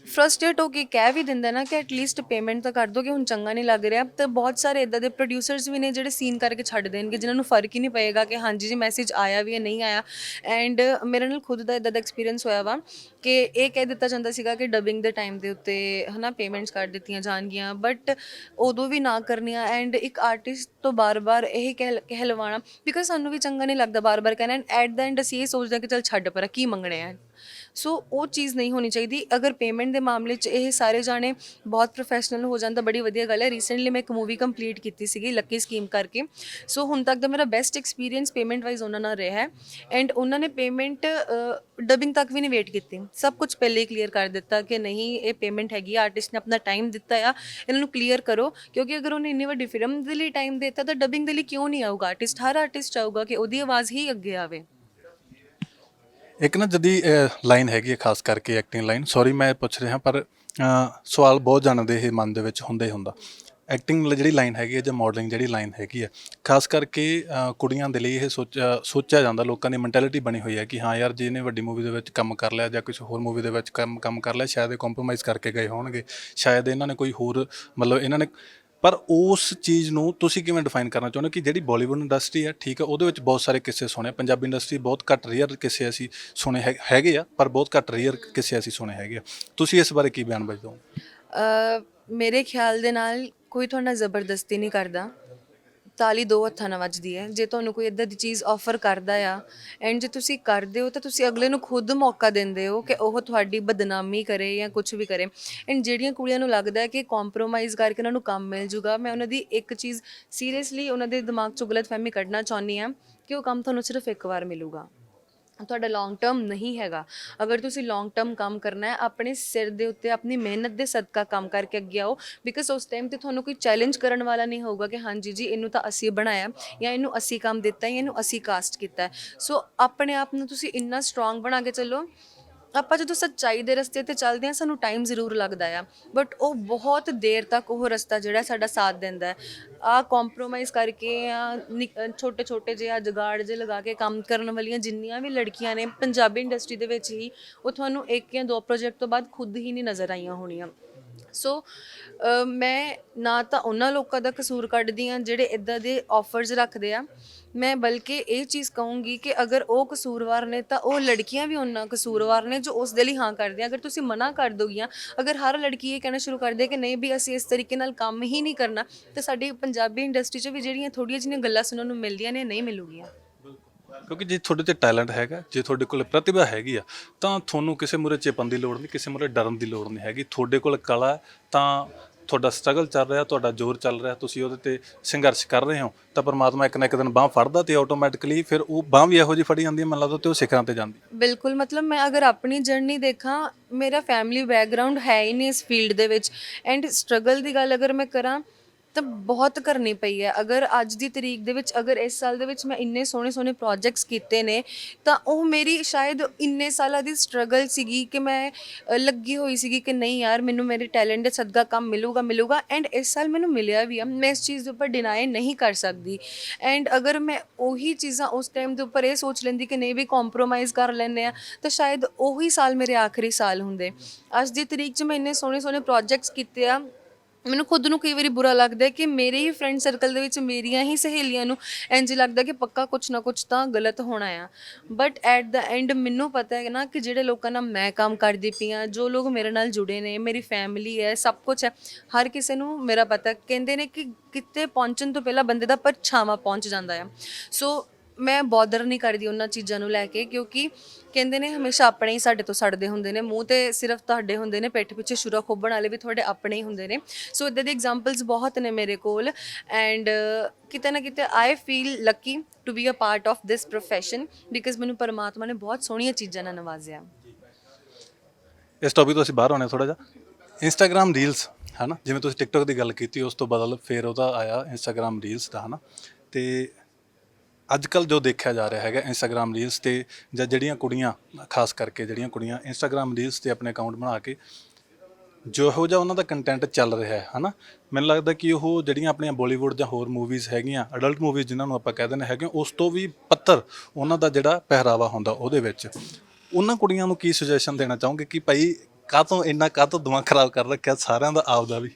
ਫਰਸਟ੍ਰੇਟ ਹੋ ਕੇ ਕਹਿ ਵੀ ਦਿੰਦਾ ਨਾ ਕਿ ਐਟਲੀਸਟ ਪੇਮੈਂਟ ਤਾਂ ਕਰ ਦੋ ਕਿ ਹੁਣ ਚੰਗਾ ਨਹੀਂ ਲੱਗ ਰਿਹਾ, ਤਾਂ ਬਹੁਤ ਸਾਰੇ ਇੱਦਾਂ ਦੇ ਪ੍ਰੋਡਿਊਸਰਸ ਵੀ ਨੇ ਜਿਹੜੇ ਸੀਨ ਕਰਕੇ ਛੱਡ ਦੇਣਗੇ, ਜਿਨ੍ਹਾਂ ਨੂੰ ਫਰਕ ਹੀ ਨਹੀਂ ਪਏਗਾ ਕਿ ਹਾਂਜੀ ਜੀ ਮੈਸੇਜ ਆਇਆ ਵੀ ਹੈ ਨਹੀਂ ਆਇਆ। ਐਂਡ ਮੇਰੇ ਨਾਲ ਖੁਦ ਦਾ ਇੱਦਾਂ ਦਾ ਐਕਸਪੀਰੀਅੰਸ ਹੋਇਆ ਵਾ ਕਿ ਇਹ ਕਹਿ ਦਿੱਤਾ ਜਾਂਦਾ ਸੀਗਾ ਕਿ ਡਬਿੰਗ ਦੇ ਟਾਈਮ ਦੇ ਉੱਤੇ ਹੈ ਨਾ ਪੇਮੈਂਟਸ ਕਰ ਦਿੱਤੀਆਂ ਜਾਣਗੀਆਂ, ਬਟ ਉਦੋਂ ਵੀ ਨਾ ਕਰਨੀਆਂ। ਐਂਡ ਇੱਕ ਆਰਟਿਸਟ ਤੋਂ ਬਾਰ-ਬਾਰ ਇਹ ਕਹਿਲਵਾਉਣਾ ਬਿਕਾਜ਼ ਸਾਨੂੰ ਵੀ ਚੰਗਾ ਨਹੀਂ ਲੱਗਦਾ ਬਾਰ-ਬਾਰ ਕਹਿਣਾ। ਐਟ ਦਾ ਐਂਡ ਅਸੀਂ ਇਹ ਸੋਚਦੇ ਹਾਂ ਕਿ ਚੱਲ ਛੱਡ ਪਰਾਂ ਕੀ ਮੰਗਣੇ ਆ, ਸੋ ਉਹ ਚੀਜ਼ ਨਹੀਂ ਹੋਣੀ ਚਾਹੀਦੀ। ਅਗਰ ਪੇਮੈਂਟ ਦੇ ਮਾਮਲੇ 'ਚ ਇਹ ਸਾਰੇ ਜਾਣੇ ਬਹੁਤ ਪ੍ਰੋਫੈਸ਼ਨਲ ਹੋ ਜਾਣ ਤਾਂ ਬੜੀ ਵਧੀਆ ਗੱਲ ਹੈ। ਰੀਸੈਂਟਲੀ ਮੈਂ ਇੱਕ ਮੂਵੀ ਕੰਪਲੀਟ ਕੀਤੀ ਸੀਗੀ ਲੱਕੀ ਸਕੀਮ ਕਰਕੇ। ਸੋ ਹੁਣ ਤੱਕ ਦਾ ਮੇਰਾ ਬੈਸਟ ਐਕਸਪੀਰੀਅੰਸ ਪੇਮੈਂਟ ਵਾਈਜ਼ ਉਹਨਾਂ ਨਾਲ ਰਿਹਾ ਹੈ। ਐਂਡ ਉਹਨਾਂ ਨੇ ਪੇਮੈਂਟ ਡਬਿੰਗ ਤੱਕ ਵੀ ਨਹੀਂ ਵੇਟ ਕੀਤੀ, ਸਭ ਕੁਝ ਪਹਿਲੇ ਹੀ ਕਲੀਅਰ ਕਰ ਦਿੱਤਾ ਕਿ ਨਹੀਂ ਇਹ ਪੇਮੈਂਟ ਹੈਗੀ ਆ, ਆਰਟਿਸਟ ਨੇ ਆਪਣਾ ਟਾਈਮ ਦਿੱਤਾ ਆ, ਇਹਨਾਂ ਨੂੰ ਕਲੀਅਰ ਕਰੋ। ਕਿਉਂਕਿ ਅਗਰ ਉਹਨੇ ਇੰਨੀ ਵੱਡੀ ਫਿਲਮ ਦੇ ਲਈ ਟਾਈਮ ਦਿੱਤਾ ਤਾਂ ਡਬਿੰਗ ਦੇ ਲਈ ਕਿਉਂ ਨਹੀਂ ਆਊਗਾ ਆਰਟਿਸਟ? ਹਰ ਆਰਟਿਸਟ ਚਾਹੂਗਾ ਕਿ ਉਹਦੀ ਆਵਾਜ਼ ਹੀ ਅੱਗੇ ਆਵੇ। ਇੱਕ ਨਾ ਜਦੀ ਲਾਈਨ ਹੈਗੀ ਹੈ ਖਾਸ ਕਰਕੇ ਐਕਟਿੰਗ ਲਾਈਨ, ਸੌਰੀ ਮੈਂ ਪੁੱਛ ਰਿਹਾ ਪਰ ਸਵਾਲ ਬਹੁਤ ਜਾਣਦੇ ਇਹ ਮਨ ਦੇ ਵਿੱਚ ਹੁੰਦਾ ਹੀ ਹੁੰਦਾ। ਐਕਟਿੰਗ ਜਿਹੜੀ ਲਾਈਨ ਹੈਗੀ ਹੈ ਜਾਂ ਮਾਡਲਿੰਗ ਜਿਹੜੀ ਲਾਈਨ ਹੈਗੀ ਹੈ, ਖਾਸ ਕਰਕੇ ਕੁੜੀਆਂ ਦੇ ਲਈ ਇਹ ਸੋਚਿਆ ਜਾਂਦਾ, ਲੋਕਾਂ ਦੀ ਮੈਂਟੈਲਿਟੀ ਬਣੀ ਹੋਈ ਹੈ ਕਿ ਹਾਂ ਯਾਰ ਜੇ ਇਹਨੇ ਵੱਡੀ ਮੂਵੀ ਦੇ ਵਿੱਚ ਕੰਮ ਕਰ ਲਿਆ ਜਾਂ ਕਿਸੇ ਹੋਰ ਮੂਵੀ ਦੇ ਵਿੱਚ ਕੰਮ ਕਰ ਲਿਆ, ਸ਼ਾਇਦ ਇਹ ਕੰਪਰੋਮਾਈਜ਼ ਕਰਕੇ ਗਏ ਹੋਣਗੇ, ਸ਼ਾਇਦ ਇਹਨਾਂ ਨੇ ਕੋਈ ਹੋਰ ਮਤਲਬ ਇਹਨਾਂ ਨੇ। ਪਰ ਉਸ ਚੀਜ਼ ਨੂੰ ਤੁਸੀਂ ਕਿਵੇਂ ਡਿਫਾਈਨ ਕਰਨਾ ਚਾਹੁੰਦੇ ਹੋ ਕਿ ਜਿਹੜੀ ਬਾਲੀਵੁੱਡ ਇੰਡਸਟਰੀ ਹੈ, ਠੀਕ ਹੈ, ਉਹਦੇ ਵਿੱਚ ਬਹੁਤ ਸਾਰੇ ਕਿੱਸੇ ਸੁਣੇ, ਪੰਜਾਬੀ ਇੰਡਸਟਰੀ ਬਹੁਤ ਘੱਟ ਰੇਅਰ ਕਿੱਸੇ ਅਸੀਂ ਸੁਣੇ ਹੈਗੇ ਆ, ਪਰ ਬਹੁਤ ਘੱਟ ਰੇਅਰ ਕਿੱਸੇ ਅਸੀਂ ਸੁਣੇ ਹੈਗੇ ਆ। ਤੁਸੀਂ ਇਸ ਬਾਰੇ ਕੀ ਬਿਆਨ ਬਜ ਦਿਓ? ਮੇਰੇ ਖਿਆਲ ਦੇ ਨਾਲ ਕੋਈ ਤੁਹਾਡੇ ਨਾਲ ਜ਼ਬਰਦਸਤੀ ਨਹੀਂ ਕਰਦਾ, ਤਾਲੀ ਦੋ ਹੱਥਾਂ ਨਾਲ ਵੱਜਦੀ ਹੈ। ਜੇ ਤੁਹਾਨੂੰ ਕੋਈ ਇੱਦਾਂ ਦੀ ਚੀਜ਼ ਆਫਰ ਕਰਦਾ ਆ ਐਂਡ ਜੇ ਤੁਸੀਂ ਕਰਦੇ ਹੋ ਤਾਂ ਤੁਸੀਂ ਅਗਲੇ ਨੂੰ ਖੁਦ ਮੌਕਾ ਦਿੰਦੇ ਹੋ ਕਿ ਉਹ ਤੁਹਾਡੀ ਬਦਨਾਮੀ ਕਰੇ ਜਾਂ ਕੁਝ ਵੀ ਕਰੇ। ਐਂਡ ਜਿਹੜੀਆਂ ਕੁੜੀਆਂ ਨੂੰ ਲੱਗਦਾ ਹੈ ਕਿ ਕੰਪਰੋਮਾਈਜ਼ ਕਰਕੇ ਉਹਨਾਂ ਨੂੰ ਕੰਮ ਮਿਲ ਜੂਗਾ, ਮੈਂ ਉਹਨਾਂ ਦੀ ਇੱਕ ਚੀਜ਼ ਸੀਰੀਅਸਲੀ ਉਹਨਾਂ ਦੇ ਦਿਮਾਗ 'ਚੋਂ ਗਲਤਫਹਿਮੀ ਕੱਢਣਾ ਚਾਹੁੰਦੀ ਹਾਂ ਕਿ ਉਹ ਕੰਮ ਤੁਹਾਨੂੰ ਸਿਰਫ ਇੱਕ ਵਾਰ ਮਿਲੂਗਾ, ਤੁਹਾਡਾ ਲੌਂਗ ਟਰਮ ਨਹੀਂ ਹੈਗਾ। ਅਗਰ ਤੁਸੀਂ ਲੌਂਗ ਟਰਮ ਕੰਮ ਕਰਨਾ ਹੈ, ਆਪਣੇ ਸਿਰ ਦੇ ਉੱਤੇ ਆਪਣੀ ਮਿਹਨਤ ਦੇ ਸਦਕਾ ਕੰਮ ਕਰਕੇ ਅੱਗੇ ਆਓ। ਬਿਕਾਜ਼ ਉਸ ਟਾਈਮ ਤੇ ਤੁਹਾਨੂੰ ਕੋਈ ਚੈਲੰਜ ਕਰਨ ਵਾਲਾ ਨਹੀਂ ਹੋਊਗਾ ਕਿ ਹਾਂਜੀ ਜੀ ਇਹਨੂੰ ਤਾਂ ਅਸੀਂ ਬਣਾਇਆ ਜਾਂ ਇਹਨੂੰ ਅਸੀਂ ਕੰਮ ਦਿੱਤਾ ਜਾਂ ਇਹਨੂੰ ਅਸੀਂ ਕਾਸਟ ਕੀਤਾ। ਸੋ ਆਪਣੇ ਆਪ ਨੂੰ ਤੁਸੀਂ ਇੰਨਾ ਸਟਰੋਂਗ ਬਣਾ ਕੇ ਚੱਲੋ। ਆਪਾਂ ਜਦੋਂ ਸੱਚਾਈ ਦੇ ਰਸਤੇ 'ਤੇ ਚੱਲਦੇ ਹਾਂ ਸਾਨੂੰ ਟਾਈਮ ਜ਼ਰੂਰ ਲੱਗਦਾ ਆ, ਬਟ ਉਹ ਬਹੁਤ ਦੇਰ ਤੱਕ ਉਹ ਰਸਤਾ ਜਿਹੜਾ ਸਾਡਾ ਸਾਥ ਦਿੰਦਾ ਹੈ। ਆਹ ਕੰਪਰੋਮਾਈਜ਼ ਕਰਕੇ ਛੋਟੇ ਛੋਟੇ ਜਿਹੇ ਜੁਗਾੜ ਜਿਹੇ ਲਗਾ ਕੇ ਕੰਮ ਕਰਨ ਵਾਲੀਆਂ ਜਿੰਨੀਆਂ ਵੀ ਲੜਕੀਆਂ ਨੇ ਪੰਜਾਬੀ ਇੰਡਸਟਰੀ ਦੇ ਵਿੱਚ ਹੀ, ਉਹ ਤੁਹਾਨੂੰ ਇੱਕ ਜਾਂ ਦੋ ਪ੍ਰੋਜੈਕਟ ਤੋਂ ਬਾਅਦ ਖੁਦ ਹੀ ਨਹੀਂ ਨਜ਼ਰ ਆਈਆਂ ਹੋਣੀਆਂ। ਸੋ ਮੈਂ ਨਾ ਤਾਂ ਉਹਨਾਂ ਲੋਕਾਂ ਦਾ ਕਸੂਰ ਕੱਢਦੀ ਹਾਂ ਜਿਹੜੇ ਇੱਦਾਂ ਦੇ ਆਫਰਸ ਰੱਖਦੇ ਆ, ਮੈਂ ਬਲਕਿ ਇਹ ਚੀਜ਼ ਕਹੂੰਗੀ ਕਿ ਅਗਰ ਉਹ ਕਸੂਰਵਾਰ ਨੇ ਤਾਂ ਉਹ ਲੜਕੀਆਂ ਵੀ ਉਹਨਾਂ ਕਸੂਰਵਾਰ ਨੇ ਜੋ ਉਸ ਦੇ ਲਈ ਹਾਂ ਕਰਦੀਆਂ। ਅਗਰ ਤੁਸੀਂ ਮਨਾ ਕਰ ਦੋਗੀਆਂ, ਅਗਰ ਹਰ ਲੜਕੀ ਇਹ ਕਹਿਣਾ ਸ਼ੁਰੂ ਕਰ ਦੇ ਕਿ ਨਹੀਂ ਵੀ ਅਸੀਂ ਇਸ ਤਰੀਕੇ ਨਾਲ ਕੰਮ ਹੀ ਨਹੀਂ ਕਰਨਾ, ਤਾਂ ਸਾਡੀ ਪੰਜਾਬੀ ਇੰਡਸਟਰੀ 'ਚ ਵੀ ਜਿਹੜੀਆਂ ਥੋੜ੍ਹੀਆਂ ਜਿਹੀਆਂ ਗੱਲਾਂ ਸੁਣਨ ਨੂੰ ਮਿਲਦੀਆਂ ਨੇ ਨਹੀਂ ਮਿਲੂਗੀਆਂ। ਕਿਉਂਕਿ ਜੇ ਤੁਹਾਡੇ 'ਚ ਟੈਲੈਂਟ ਹੈਗਾ, ਜੇ ਤੁਹਾਡੇ ਕੋਲ ਪ੍ਰਤਿਭਾ ਹੈਗੀ ਆ, ਤਾਂ ਤੁਹਾਨੂੰ ਕਿਸੇ ਮੂਹਰੇ ਝਿਪਣ ਦੀ ਲੋੜ ਨਹੀਂ, ਕਿਸੇ ਮੂਹਰੇ ਡਰਨ ਦੀ ਲੋੜ ਨਹੀਂ ਹੈਗੀ। ਤੁਹਾਡੇ ਕੋਲ ਕਲਾ ਹੈ, ਤਾਂ ਤੁਹਾਡਾ ਸਟਰਗਲ ਚੱਲ ਰਿਹਾ, ਤੁਹਾਡਾ ਜ਼ੋਰ ਚੱਲ ਰਿਹਾ, ਤੁਸੀਂ ਉਹਦੇ 'ਤੇ ਸੰਘਰਸ਼ ਕਰ ਰਹੇ ਹੋ, ਤਾਂ ਪਰਮਾਤਮਾ ਇੱਕ ਨਾ ਇੱਕ ਦਿਨ ਬਾਂਹ ਫੜਦਾ ਤੇ ਆਟੋਮੈਟਿਕਲੀ ਫਿਰ ਉਹ ਬਾਂਹ ਵੀ ਇਹੋ ਜਿਹੀ ਫੜੀ ਜਾਂਦੀ ਹੈ, ਮੈਨੂੰ ਲੱਗਦਾ, ਤੇ ਉਹ ਸਿਖਰਾਂ 'ਤੇ ਜਾਂਦੀ। ਬਿਲਕੁਲ, ਮਤਲਬ ਮੈਂ ਅਗਰ ਆਪਣੀ ਜਰਨੀ ਦੇਖਾਂ, ਮੇਰਾ ਫੈਮਿਲੀ ਬੈਕਗਰਾਊਂਡ ਹੈ ਹੀ ਨਹੀਂ ਇਸ ਫੀਲਡ ਦੇ ਵਿੱਚ। ਐਂਡ ਸਟਰਗਲ ਦੀ ਗੱਲ ਅਗਰ ਮੈਂ ਕਰਾਂ ਤਾਂ ਬਹੁਤ ਕਰਨੀ ਪਈ ਹੈ। ਅਗਰ ਅੱਜ ਦੀ ਤਰੀਕ ਦੇ ਵਿੱਚ, ਅਗਰ ਇਸ ਸਾਲ ਦੇ ਵਿੱਚ ਮੈਂ ਇੰਨੇ ਸੋਹਣੇ ਸੋਹਣੇ ਪ੍ਰੋਜੈਕਟਸ ਕੀਤੇ ਨੇ, ਤਾਂ ਉਹ ਮੇਰੀ ਸ਼ਾਇਦ ਇੰਨੇ ਸਾਲਾਂ ਦੀ ਸਟਰਗਲ ਸੀਗੀ ਕਿ ਮੈਂ ਲੱਗੀ ਹੋਈ ਸੀਗੀ ਕਿ ਨਹੀਂ ਯਾਰ ਮੈਨੂੰ ਮੇਰੇ ਟੈਲੈਂਟ ਦੇ ਸਦਕਾ ਕੰਮ ਮਿਲੂਗਾ। ਐਂਡ ਇਸ ਸਾਲ ਮੈਨੂੰ ਮਿਲਿਆ ਵੀ ਆ, ਮੈਂ ਇਸ ਚੀਜ਼ ਦੇ ਉੱਪਰ ਡਿਨਾਈ ਨਹੀਂ ਕਰ ਸਕਦੀ। ਐਂਡ ਅਗਰ ਮੈਂ ਉਹੀ ਚੀਜ਼ਾਂ ਉਸ ਟਾਈਮ ਦੇ ਉੱਪਰ ਇਹ ਸੋਚ ਲੈਂਦੀ ਕਿ ਨਹੀਂ ਵੀ ਕੰਪਰੋਮਾਈਜ਼ ਕਰ ਲੈਂਦੇ ਆ, ਤਾਂ ਸ਼ਾਇਦ ਉਹੀ ਸਾਲ ਮੇਰੇ ਆਖਰੀ ਸਾਲ ਹੁੰਦੇ। ਅੱਜ ਦੀ ਤਰੀਕ 'ਚ ਮੈਂ ਇੰਨੇ ਸੋਹਣੇ ਸੋਹਣੇ ਪ੍ਰੋਜੈਕਟਸ ਕੀਤੇ ਆ, ਮੈਨੂੰ ਖੁਦ ਨੂੰ ਕਈ ਵਾਰੀ ਬੁਰਾ ਲੱਗਦਾ ਕਿ ਮੇਰੇ ਹੀ ਫਰੈਂਡ ਸਰਕਲ ਦੇ ਵਿੱਚ ਮੇਰੀਆਂ ਹੀ ਸਹੇਲੀਆਂ ਨੂੰ ਇੰਝ ਲੱਗਦਾ ਕਿ ਪੱਕਾ ਕੁਛ ਨਾ ਕੁਛ ਤਾਂ ਗਲਤ ਹੋਣਾ ਆ। ਬਟ ਐਟ ਦਾ ਐਂਡ ਮੈਨੂੰ ਪਤਾ ਹੈ ਨਾ ਕਿ ਜਿਹੜੇ ਲੋਕਾਂ ਨਾਲ ਮੈਂ ਕੰਮ ਕਰਦੀ ਪਈ ਹਾਂ, ਜੋ ਲੋਕ ਮੇਰੇ ਨਾਲ ਜੁੜੇ ਨੇ, ਮੇਰੀ ਫੈਮਿਲੀ ਹੈ, ਸਭ ਕੁਛ ਹੈ, ਹਰ ਕਿਸੇ ਨੂੰ ਮੇਰਾ ਪਤਾ। ਕਹਿੰਦੇ ਨੇ ਕਿ ਕਿਤੇ ਪਹੁੰਚਣ ਤੋਂ ਪਹਿਲਾਂ ਬੰਦੇ ਦਾ ਪਰਛਾਵਾਂ ਪਹੁੰਚ ਜਾਂਦਾ ਆ। ਸੋ ਮੈਂ ਬੋਦਰ ਨਹੀਂ ਕਰਦੀ ਉਹਨਾਂ ਚੀਜ਼ਾਂ ਨੂੰ ਲੈ ਕੇ, ਕਿਉਂਕਿ ਕਹਿੰਦੇ ਨੇ ਹਮੇਸ਼ਾ ਆਪਣੇ ਹੀ ਸਾਡੇ ਤੋਂ ਸੜਦੇ ਹੁੰਦੇ ਨੇ, ਮੂੰਹ ਤੇ ਸਿਰਫ ਤੁਹਾਡੇ ਹੁੰਦੇ ਨੇ, ਪਿੱਠ ਪਿੱਛੇ ਛੁਰਾ ਖੋਬਣ ਵਾਲੇ ਵੀ ਤੁਹਾਡੇ ਆਪਣੇ ਹੀ ਹੁੰਦੇ ਨੇ। ਸੋ ਇੱਦਾਂ ਦੇ ਐਗਜ਼ਾਮਪਲਸ ਬਹੁਤ ਨੇ ਮੇਰੇ ਕੋਲ। ਐਂਡ ਕਿਤੇ ਨਾ ਕਿਤੇ I feel lucky to be a part of this profession, because ਮੈਨੂੰ ਪਰਮਾਤਮਾ ਨੇ ਬਹੁਤ ਸੋਹਣੀਆਂ ਚੀਜ਼ਾਂ ਨਾਲ ਨਵਾਜ਼ਿਆ। ਇਸ ਟੌਪਿਕ ਤੋਂ ਅਸੀਂ ਬਾਹਰ ਆਉਣੇ ਥੋੜ੍ਹਾ ਜਿਹਾ। ਇੰਸਟਾਗ੍ਰਾਮ ਰੀਲਸ ਹੈ ਨਾ, ਜਿਵੇਂ ਤੁਸੀਂ ਟਿਕਟੋਕ ਦੀ ਗੱਲ ਕੀਤੀ, ਉਸ ਤੋਂ ਬਦਲ ਫਿਰ ਉਹਦਾ ਆਇਆ ਇੰਸਟਾਗ੍ਰਾਮ ਰੀਲਸ ਦਾ, ਹੈ ਨਾ। ਅਤੇ ਅੱਜ ਕੱਲ੍ਹ ਜੋ ਦੇਖਿਆ ਜਾ ਰਿਹਾ ਹੈਗਾ ਇੰਸਟਾਗ੍ਰਾਮ ਰੀਲਸ 'ਤੇ, ਜਾਂ ਜਿਹੜੀਆਂ ਕੁੜੀਆਂ, ਖਾਸ ਕਰਕੇ ਜਿਹੜੀਆਂ ਕੁੜੀਆਂ ਇੰਸਟਾਗ੍ਰਾਮ ਰੀਲਸ 'ਤੇ ਆਪਣੇ ਅਕਾਊਂਟ ਬਣਾ ਕੇ ਜਿਹੋ ਜਿਹਾ ਉਹਨਾਂ ਦਾ ਕੰਟੈਂਟ ਚੱਲ ਰਿਹਾ ਹੈ ਨਾ, ਮੈਨੂੰ ਲੱਗਦਾ ਕਿ ਉਹ ਜਿਹੜੀਆਂ ਆਪਣੀਆਂ ਬੋਲੀਵੁੱਡ ਜਾਂ ਹੋਰ ਮੂਵੀਜ਼ ਹੈਗੀਆਂ, ਅਡਲਟ ਮੂਵੀਜ਼ ਜਿਨ੍ਹਾਂ ਨੂੰ ਆਪਾਂ ਕਹਿ ਦਿੰਦੇ ਹੈਗੇ, ਉਸ ਤੋਂ ਵੀ ਪੱਧਰ ਉਹਨਾਂ ਦਾ ਜਿਹੜਾ ਪਹਿਰਾਵਾ ਹੁੰਦਾ ਉਹਦੇ ਵਿੱਚ, ਉਹਨਾਂ ਕੁੜੀਆਂ ਨੂੰ ਕੀ ਸੁਜੈਸ਼ਨ ਦੇਣਾ ਚਾਹੋਗੇ ਕਿ ਭਾਈ ਕਾਹਤੋਂ ਦਿਮਾਗ ਖਰਾਬ ਕਰ ਰੱਖਿਆ ਸਾਰਿਆਂ ਦਾ, ਆਪਦਾ ਵੀ?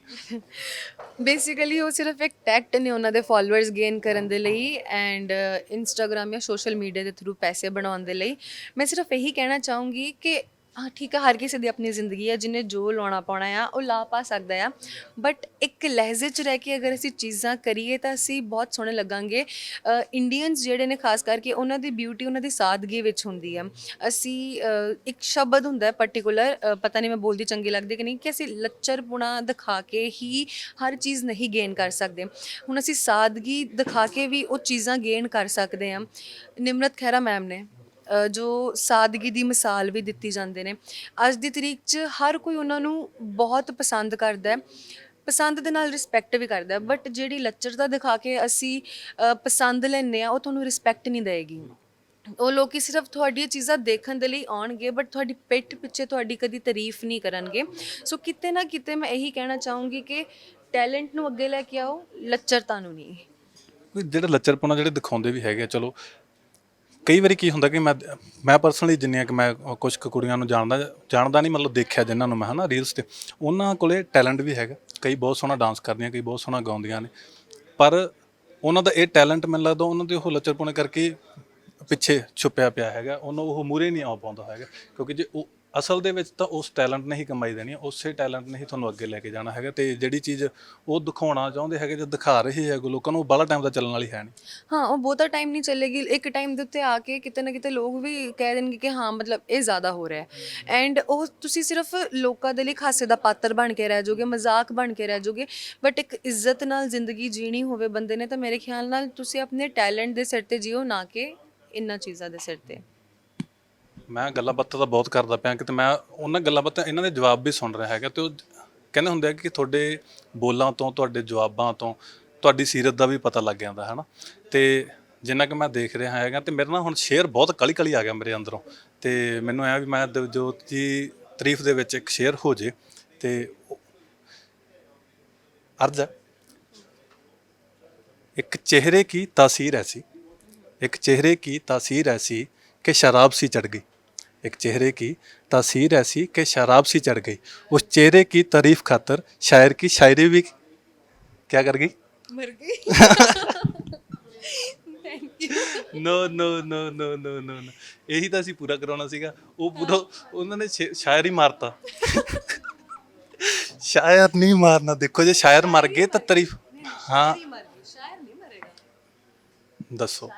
ਬੇਸਿਕਲੀ ਉਹ ਸਿਰਫ ਇੱਕ ਟੈਕਟ ਨੇ ਉਹਨਾਂ ਦੇ ਫੋਲੋਅਰਸ ਗੇਨ ਕਰਨ ਦੇ ਲਈ ਐਂਡ ਇੰਸਟਾਗ੍ਰਾਮ ਜਾਂ ਸੋਸ਼ਲ ਮੀਡੀਆ ਦੇ ਥਰੂ ਪੈਸੇ ਬਣਾਉਣ ਦੇ ਲਈ। ਮੈਂ ਸਿਰਫ ਇਹੀ ਕਹਿਣਾ ਚਾਹੂੰਗੀ ਕਿ ਹਾਂ ਠੀਕ ਹੈ, ਹਰ ਕਿਸੇ ਦੀ ਆਪਣੀ ਜ਼ਿੰਦਗੀ ਹੈ, ਜਿਹਨੇ ਜੋ ਲਾਉਣਾ ਪਾਉਣਾ ਆ ਉਹ ਲਾ ਪਾ ਸਕਦਾ ਆ, ਬਟ ਇੱਕ ਲਹਿਜ਼ੇ 'ਚ ਰਹਿ ਕੇ ਅਗਰ ਅਸੀਂ ਚੀਜ਼ਾਂ ਕਰੀਏ ਤਾਂ ਅਸੀਂ ਬਹੁਤ ਸੋਹਣੇ ਲੱਗਾਂਗੇ। ਇੰਡੀਅਨਸ ਜਿਹੜੇ ਨੇ ਖਾਸ ਕਰਕੇ ਉਹਨਾਂ ਦੀ ਬਿਊਟੀ ਉਹਨਾਂ ਦੀ ਸਾਦਗੀ ਵਿੱਚ ਹੁੰਦੀ ਆ। ਅਸੀਂ ਇੱਕ ਸ਼ਬਦ ਹੁੰਦਾ ਹੈ ਪਰਟੀਕੁਲਰ, ਪਤਾ ਨਹੀਂ ਮੈਂ ਬੋਲਦੀ ਚੰਗੀ ਲੱਗਦੀ ਕਿ ਨਹੀਂ, ਕਿ ਅਸੀਂ ਲੱਚਰਪੁਣਾ ਦਿਖਾ ਕੇ ਹੀ ਹਰ ਚੀਜ਼ ਨਹੀਂ ਗੇਨ ਕਰ ਸਕਦੇ। ਹੁਣ ਅਸੀਂ ਸਾਦਗੀ ਦਿਖਾ ਕੇ ਵੀ ਉਹ ਚੀਜ਼ਾਂ ਗੇਨ ਕਰ ਸਕਦੇ ਹਾਂ। ਨਿਮਰਤ ਖਹਿਰਾ ਮੈਮ ਨੇ ਜੋ ਸਾਦਗੀ ਦੀ ਮਿਸਾਲ ਵੀ ਦਿੱਤੀ ਜਾਂਦੇ ਨੇ, ਅੱਜ ਦੀ ਤਰੀਕ 'ਚ ਹਰ ਕੋਈ ਉਹਨਾਂ ਨੂੰ ਬਹੁਤ ਪਸੰਦ ਕਰਦਾ ਹੈ, ਪਸੰਦ ਦੇ ਨਾਲ ਰਿਸਪੈਕਟ ਵੀ ਕਰਦਾ, ਬਟ ਜਿਹੜੀ ਲੱਚਰਤਾ ਦਿਖਾ ਕੇ ਅਸੀਂ ਪਸੰਦ ਲੈਂਦੇ ਆ ਉਹ ਤੁਹਾਨੂੰ ਰਿਸਪੈਕਟ ਨਹੀਂ ਦੇਵੇਗੀ। ਉਹ ਲੋਕੀ ਸਿਰਫ ਤੁਹਾਡੀਆਂ ਚੀਜ਼ਾਂ ਦੇਖਣ ਦੇ ਲਈ ਆਉਣਗੇ, ਬਟ ਤੁਹਾਡੀ ਪਿੱਠ ਪਿੱਛੇ ਤੁਹਾਡੀ ਕਦੀ ਤਾਰੀਫ ਨਹੀਂ ਕਰਨਗੇ। ਸੋ ਕਿਤੇ ਨਾ ਕਿਤੇ ਮੈਂ ਇਹੀ ਕਹਿਣਾ ਚਾਹੂੰਗੀ ਕਿ ਟੈਲੈਂਟ ਨੂੰ ਅੱਗੇ ਲੈ ਕੇ ਆਓ, ਲੱਚਰਤਾ ਨੂੰ ਨਹੀਂ। ਜਿਹੜਾ ਲੱਚਰਪੁਣਾ ਜਿਹੜੇ ਦਿਖਾਉਂਦੇ ਵੀ ਹੈਗੇ ਆ, ਚਲੋ ਕਈ ਵਾਰੀ ਕੀ ਹੁੰਦਾ ਕਿ ਮੈਂ ਪਰਸਨਲੀ ਜਿੰਨੀਆਂ ਕਿ ਮੈਂ ਕੁਝ ਕੁ ਕੁੜੀਆਂ ਨੂੰ ਜਾਣਦਾ ਨਹੀਂ, ਮਤਲਬ ਦੇਖਿਆ ਜਿਨ੍ਹਾਂ ਨੂੰ ਮੈਂ ਹੈ ਨਾ ਰੀਲਸ 'ਤੇ, ਉਹਨਾਂ ਕੋਲੇ ਟੈਲੈਂਟ ਵੀ ਹੈਗਾ, ਕਈ ਬਹੁਤ ਸੋਹਣਾ ਡਾਂਸ ਕਰਦੀਆਂ, ਕਈ ਬਹੁਤ ਸੋਹਣਾ ਗਾਉਂਦੀਆਂ ਨੇ, ਪਰ ਉਹਨਾਂ ਦਾ ਇਹ ਟੈਲੈਂਟ ਮੈਨੂੰ ਲੱਗਦਾ ਉਹਨਾਂ ਦੇ ਉਹ ਲੱਚਰਪੁਣੇ ਕਰਕੇ ਪਿੱਛੇ ਛੁਪਿਆ ਪਿਆ ਹੈਗਾ, ਉਹਨੂੰ ਉਹ ਮੂਹਰੇ ਨਹੀਂ ਆ ਪਾਉਂਦਾ ਹੈਗਾ। ਕਿਉਂਕਿ ਜੇ ਉਹ ਅਸਲ ਦੇ ਵਿੱਚ ਤਾਂ ਉਸ ਟੈਲੈਂਟ ਨੇ ਹੀ ਕਮਾਈ ਦੇਣੀ ਹੈ, ਉਸੇ ਟੈਲੈਂਟ ਨੇ ਹੀ ਤੁਹਾਨੂੰ ਅੱਗੇ ਲੈ ਕੇ ਜਾਣਾ ਹੈਗਾ। ਤੇ ਜਿਹੜੀ ਚੀਜ਼ ਉਹ ਦਿਖਾਉਣਾ ਚਾਹੁੰਦੇ ਹੈਗੇ ਜਾਂ ਦਿਖਾ ਰਹੇ ਹੈਗੇ ਲੋਕਾਂ ਨੂੰ, ਉਹ ਬਾਹਲਾ ਟਾਈਮ ਦਾ ਚੱਲਣ ਵਾਲੀ ਹੈ ਨਹੀਂ। ਹਾਂ, ਉਹ ਬਹੁਤਾ ਟਾਈਮ ਨਹੀਂ ਚੱਲੇਗੀ। ਇੱਕ ਟਾਈਮ ਦੇ ਉੱਤੇ ਆ ਕੇ ਕਿਤੇ ਨਾ ਕਿਤੇ ਲੋਕ ਵੀ ਕਹਿ ਦੇਣਗੇ ਕਿ ਹਾਂ ਮਤਲਬ ਇਹ ਜ਼ਿਆਦਾ ਹੋ ਰਿਹਾ ਹੈ, ਐਂਡ ਉਹ ਤੁਸੀਂ ਸਿਰਫ ਲੋਕਾਂ ਦੇ ਲਈ ਹਾਸੇ ਦਾ ਪਾਤਰ ਬਣ ਕੇ ਰਹਿ ਜਾਓਗੇ, ਮਜ਼ਾਕ ਬਣ ਕੇ ਰਹਿ ਜਾਓਗੇ। ਬਟ ਇੱਕ ਇੱਜ਼ਤ ਨਾਲ ਜ਼ਿੰਦਗੀ ਜੀਣੀ ਹੋਵੇ ਬੰਦੇ ਨੇ, ਤਾਂ ਮੇਰੇ ਖਿਆਲ ਨਾਲ ਤੁਸੀਂ ਆਪਣੇ ਟੈਲੈਂਟ ਦੇ ਸਿਰ 'ਤੇ ਜੀਓ, ਨਾ ਕਿ ਇਹਨਾਂ ਚੀਜ਼ਾਂ ਦੇ ਸਿਰ 'ਤੇ। ਮੈਂ ਗੱਲਾਂ ਬਾਤਾਂ ਤਾਂ ਬਹੁਤ ਕਰਦਾ ਪਿਆ, ਕਿਤੇ ਮੈਂ ਉਹਨਾਂ ਗੱਲਾਂ ਬਾਤਾਂ ਇਹਨਾਂ ਦੇ ਜਵਾਬ ਵੀ ਸੁਣ ਰਿਹਾ ਹੈਗਾ, ਤੇ ਉਹ ਕਹਿੰਦੇ ਹੁੰਦੇ ਆ ਕਿ ਤੁਹਾਡੇ ਬੋਲਾਂ ਤੋਂ, ਤੁਹਾਡੇ ਜਵਾਬਾਂ ਤੋਂ ਤੁਹਾਡੀ ਸੀਰਤ ਦਾ ਵੀ ਪਤਾ ਲੱਗ ਜਾਂਦਾ ਹੈ ਨਾ। ਤੇ ਜਿੰਨਾ ਕਿ ਮੈਂ ਦੇਖ ਰਿਹਾ ਹੈਗਾ, ਤੇ ਮੇਰੇ ਨਾਲ ਹੁਣ ਸ਼ੇਅਰ ਬਹੁਤ ਕਲੀ ਕਲੀ ਆ ਗਿਆ ਮੇਰੇ ਅੰਦਰੋਂ, ਤੇ ਮੈਨੂੰ ਐ ਵੀ ਮੈਂ ਦਿਵਜੋਤ ਜੀ ਤਾਰੀਫ ਦੇ ਵਿੱਚ ਇੱਕ ਸ਼ੇਅਰ ਹੋ ਜੇ। ਤੇ ਅਰਜ਼ ਹੈ, ਇੱਕ ਚਿਹਰੇ ਕੀ ਤਾਸੀਰ ਐਸੀ, एक चेहरे की तासीर ऐसी कि शराब सी चढ़ गई, एक चेहरे की तासीर ऐसी कि शराब सी चढ़ गई, उस चेहरे की तारीफ खातर शायर की शायरी भी क्या कर गई, मर गई। Thank you. No no no no no no no, यही तो ਅਸੀਂ ਪੂਰਾ ਕਰਾਉਣਾ ਸੀਗਾ, ਉਹ ਪੂਰਾ ਉਹਨਾਂ ਨੇ ਸ਼ਾਇਰ ਹੀ ਮਾਰਤਾ। ਸ਼ਾਇਰ ਨਹੀਂ ਮਾਰਨਾ, ਦੇਖੋ ਜੇ ਸ਼ਾਇਰ ਮਰ ਗਏ ਤਾਂ ਤਾਰੀਫ, ਹਾਂ ਦੱਸੋ,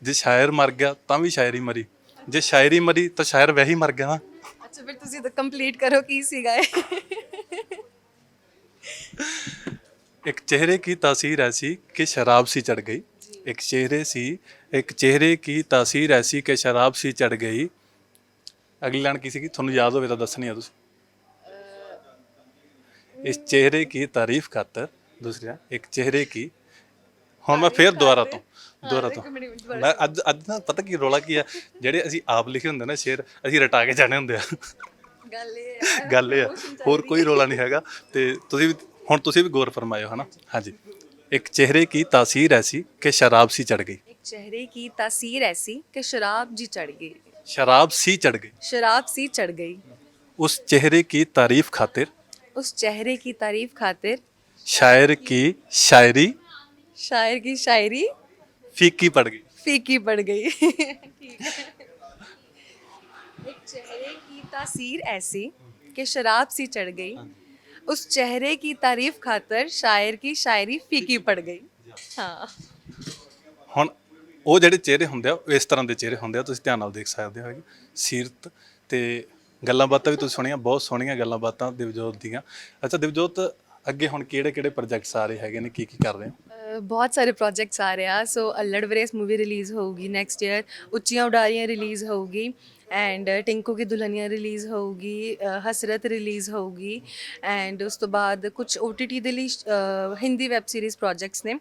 ਜੇ ਸ਼ਾਇਰ ਮਰ ਗਿਆ ਤਾਂ ਵੀ ਸ਼ਾਇਰੀ ਮਰੀ, ਜੇ ਸ਼ਾਇਰੀ ਮਰੀ ਤਾਂ ਸ਼ਾਇਰ ਵੈਸੇ ਹੀ ਮਰ ਗਿਆ ਨਾ। ਅੱਛਾ ਫਿਰ ਤੁਸੀਂ ਤਾਂ ਕੰਪਲੀਟ ਕਰੋ, ਕੀ ਸੀਗਾ ਇਹ? एक चेहरे की तासीर ऐसी कि शराब सी चढ़ गई, एक चेहरे की तासीर ऐसी कि शराब सी चढ़ गई। अगली लाइन की सी, ਤੁਹਾਨੂੰ याद ਹੋਵੇ ਤਾਂ ਦੱਸਣੀ ਆ ਤੁਸੀਂ। इस चेहरे की तारीफ खातर, दूसरी एक चेहरे की, ਹੁਣ ਮੈਂ ਫੇਰ ਦੁਬਾਰਾ ਤੋਂ ਮੈਂ ਅੱਜ ਨਾ ਪਤਾ ਕੀ ਰੌਲਾ ਕੀ ਆ, ਜਿਹੜੇ ਅਸੀਂ ਆਪ ਲਿਖੇ ਹੁੰਦੇ ਨਾ ਸ਼ੇਰ, ਅਸੀਂ ਰਟਾ ਕੇ ਜਾਣੇ ਹੁੰਦੇ ਆ। ਗੱਲ ਇਹ ਆ, ਹੋਰ ਕੋਈ ਰੌਲਾ ਨਹੀਂ ਹੈਗਾ। ਤੇ ਤੁਸੀਂ ਵੀ ਗੌਰ ਫਰਮਾਇਓ ਹੈ ਨਾ। ਹਾਂਜੀ, ਇੱਕ ਚਿਹਰੇ ਕੀ ਤਾਸੀਰ ਐਸੀ ਕਿ ਸ਼ਰਾਬ ਸੀ ਚੜ ਗਈ, एक चेहरे की तासीर ऐसी कि शराब जी चढ़ गई, शराब सी चढ़ गई, शराब सी चढ़ गई, उस चेहरे की तारीफ खातिर, उस चेहरे की तारीफ खातिर शायर की शायरी, शायर की शायरी फीकी पड़ गई, फीकी पड़ गई। ठीक है। एक चेहरे की तासीर ऐसी कि शराब सी चढ़ गई, उस चेहरे की तारीफ खातर शायर की शायरी फीकी पड़ गई। हाँ, ਹੁਣ ਉਹ ਜਿਹੜੇ ਚਿਹਰੇ ਹੁੰਦੇ ਆ ਉਹ ਇਸ ਤਰ੍ਹਾਂ ਦੇ ਚਿਹਰੇ ਹੁੰਦੇ ਆ, ਤੁਸੀਂ ਧਿਆਨ ਨਾਲ ਦੇਖ ਸਕਦੇ ਹੋ। ਸੀਰਤ ਤੇ ਗੱਲਾਂ ਬਾਤਾਂ ਵੀ ਤੁਸੀਂ ਸੁਣੀਆਂ, ਬਹੁਤ ਸੋਹਣੀਆਂ ਗੱਲਾਂ ਬਾਤਾਂ ਦਿਵਜੋਤ ਦੀਆਂ। ਅੱਛਾ ਦਿਵਜੋਤ, ਅੱਗੇ ਹੁਣ ਕਿਹੜੇ ਪ੍ਰੋਜੈਕਟਸ ਆ ਰਹੇ ਹੈਗੇ ਨੇ, ਕੀ ਕਰ ਰਹੇ ਹੋ? ਬਹੁਤ ਸਾਰੇ ਪ੍ਰੋਜੈਕਟਸ ਆ ਰਹੇ ਆ। ਸੋ ਅੱਲੜ ਵਰੇਸ ਮੂਵੀ ਰਿਲੀਜ਼ ਹੋਊਗੀ ਨੈਕਸਟ ਈਅਰ, ਉੱਚੀਆਂ ਉਡਾਰੀਆਂ ਰਿਲੀਜ਼ ਹੋਊਗੀ, and Tinku Ki Dulhania release ਹੋਊਗੀ, ਹਸਰਤ ਰਿਲੀਜ਼ ਹੋਊਗੀ, ਐਂਡ ਉਸ ਤੋਂ ਬਾਅਦ ਕੁਝ OTT ਦੇ ਲਈ ਹਿੰਦੀ ਵੈਬ ਸੀਰੀਜ਼ ਪ੍ਰੋਜੈਕਟਸ ਨੇ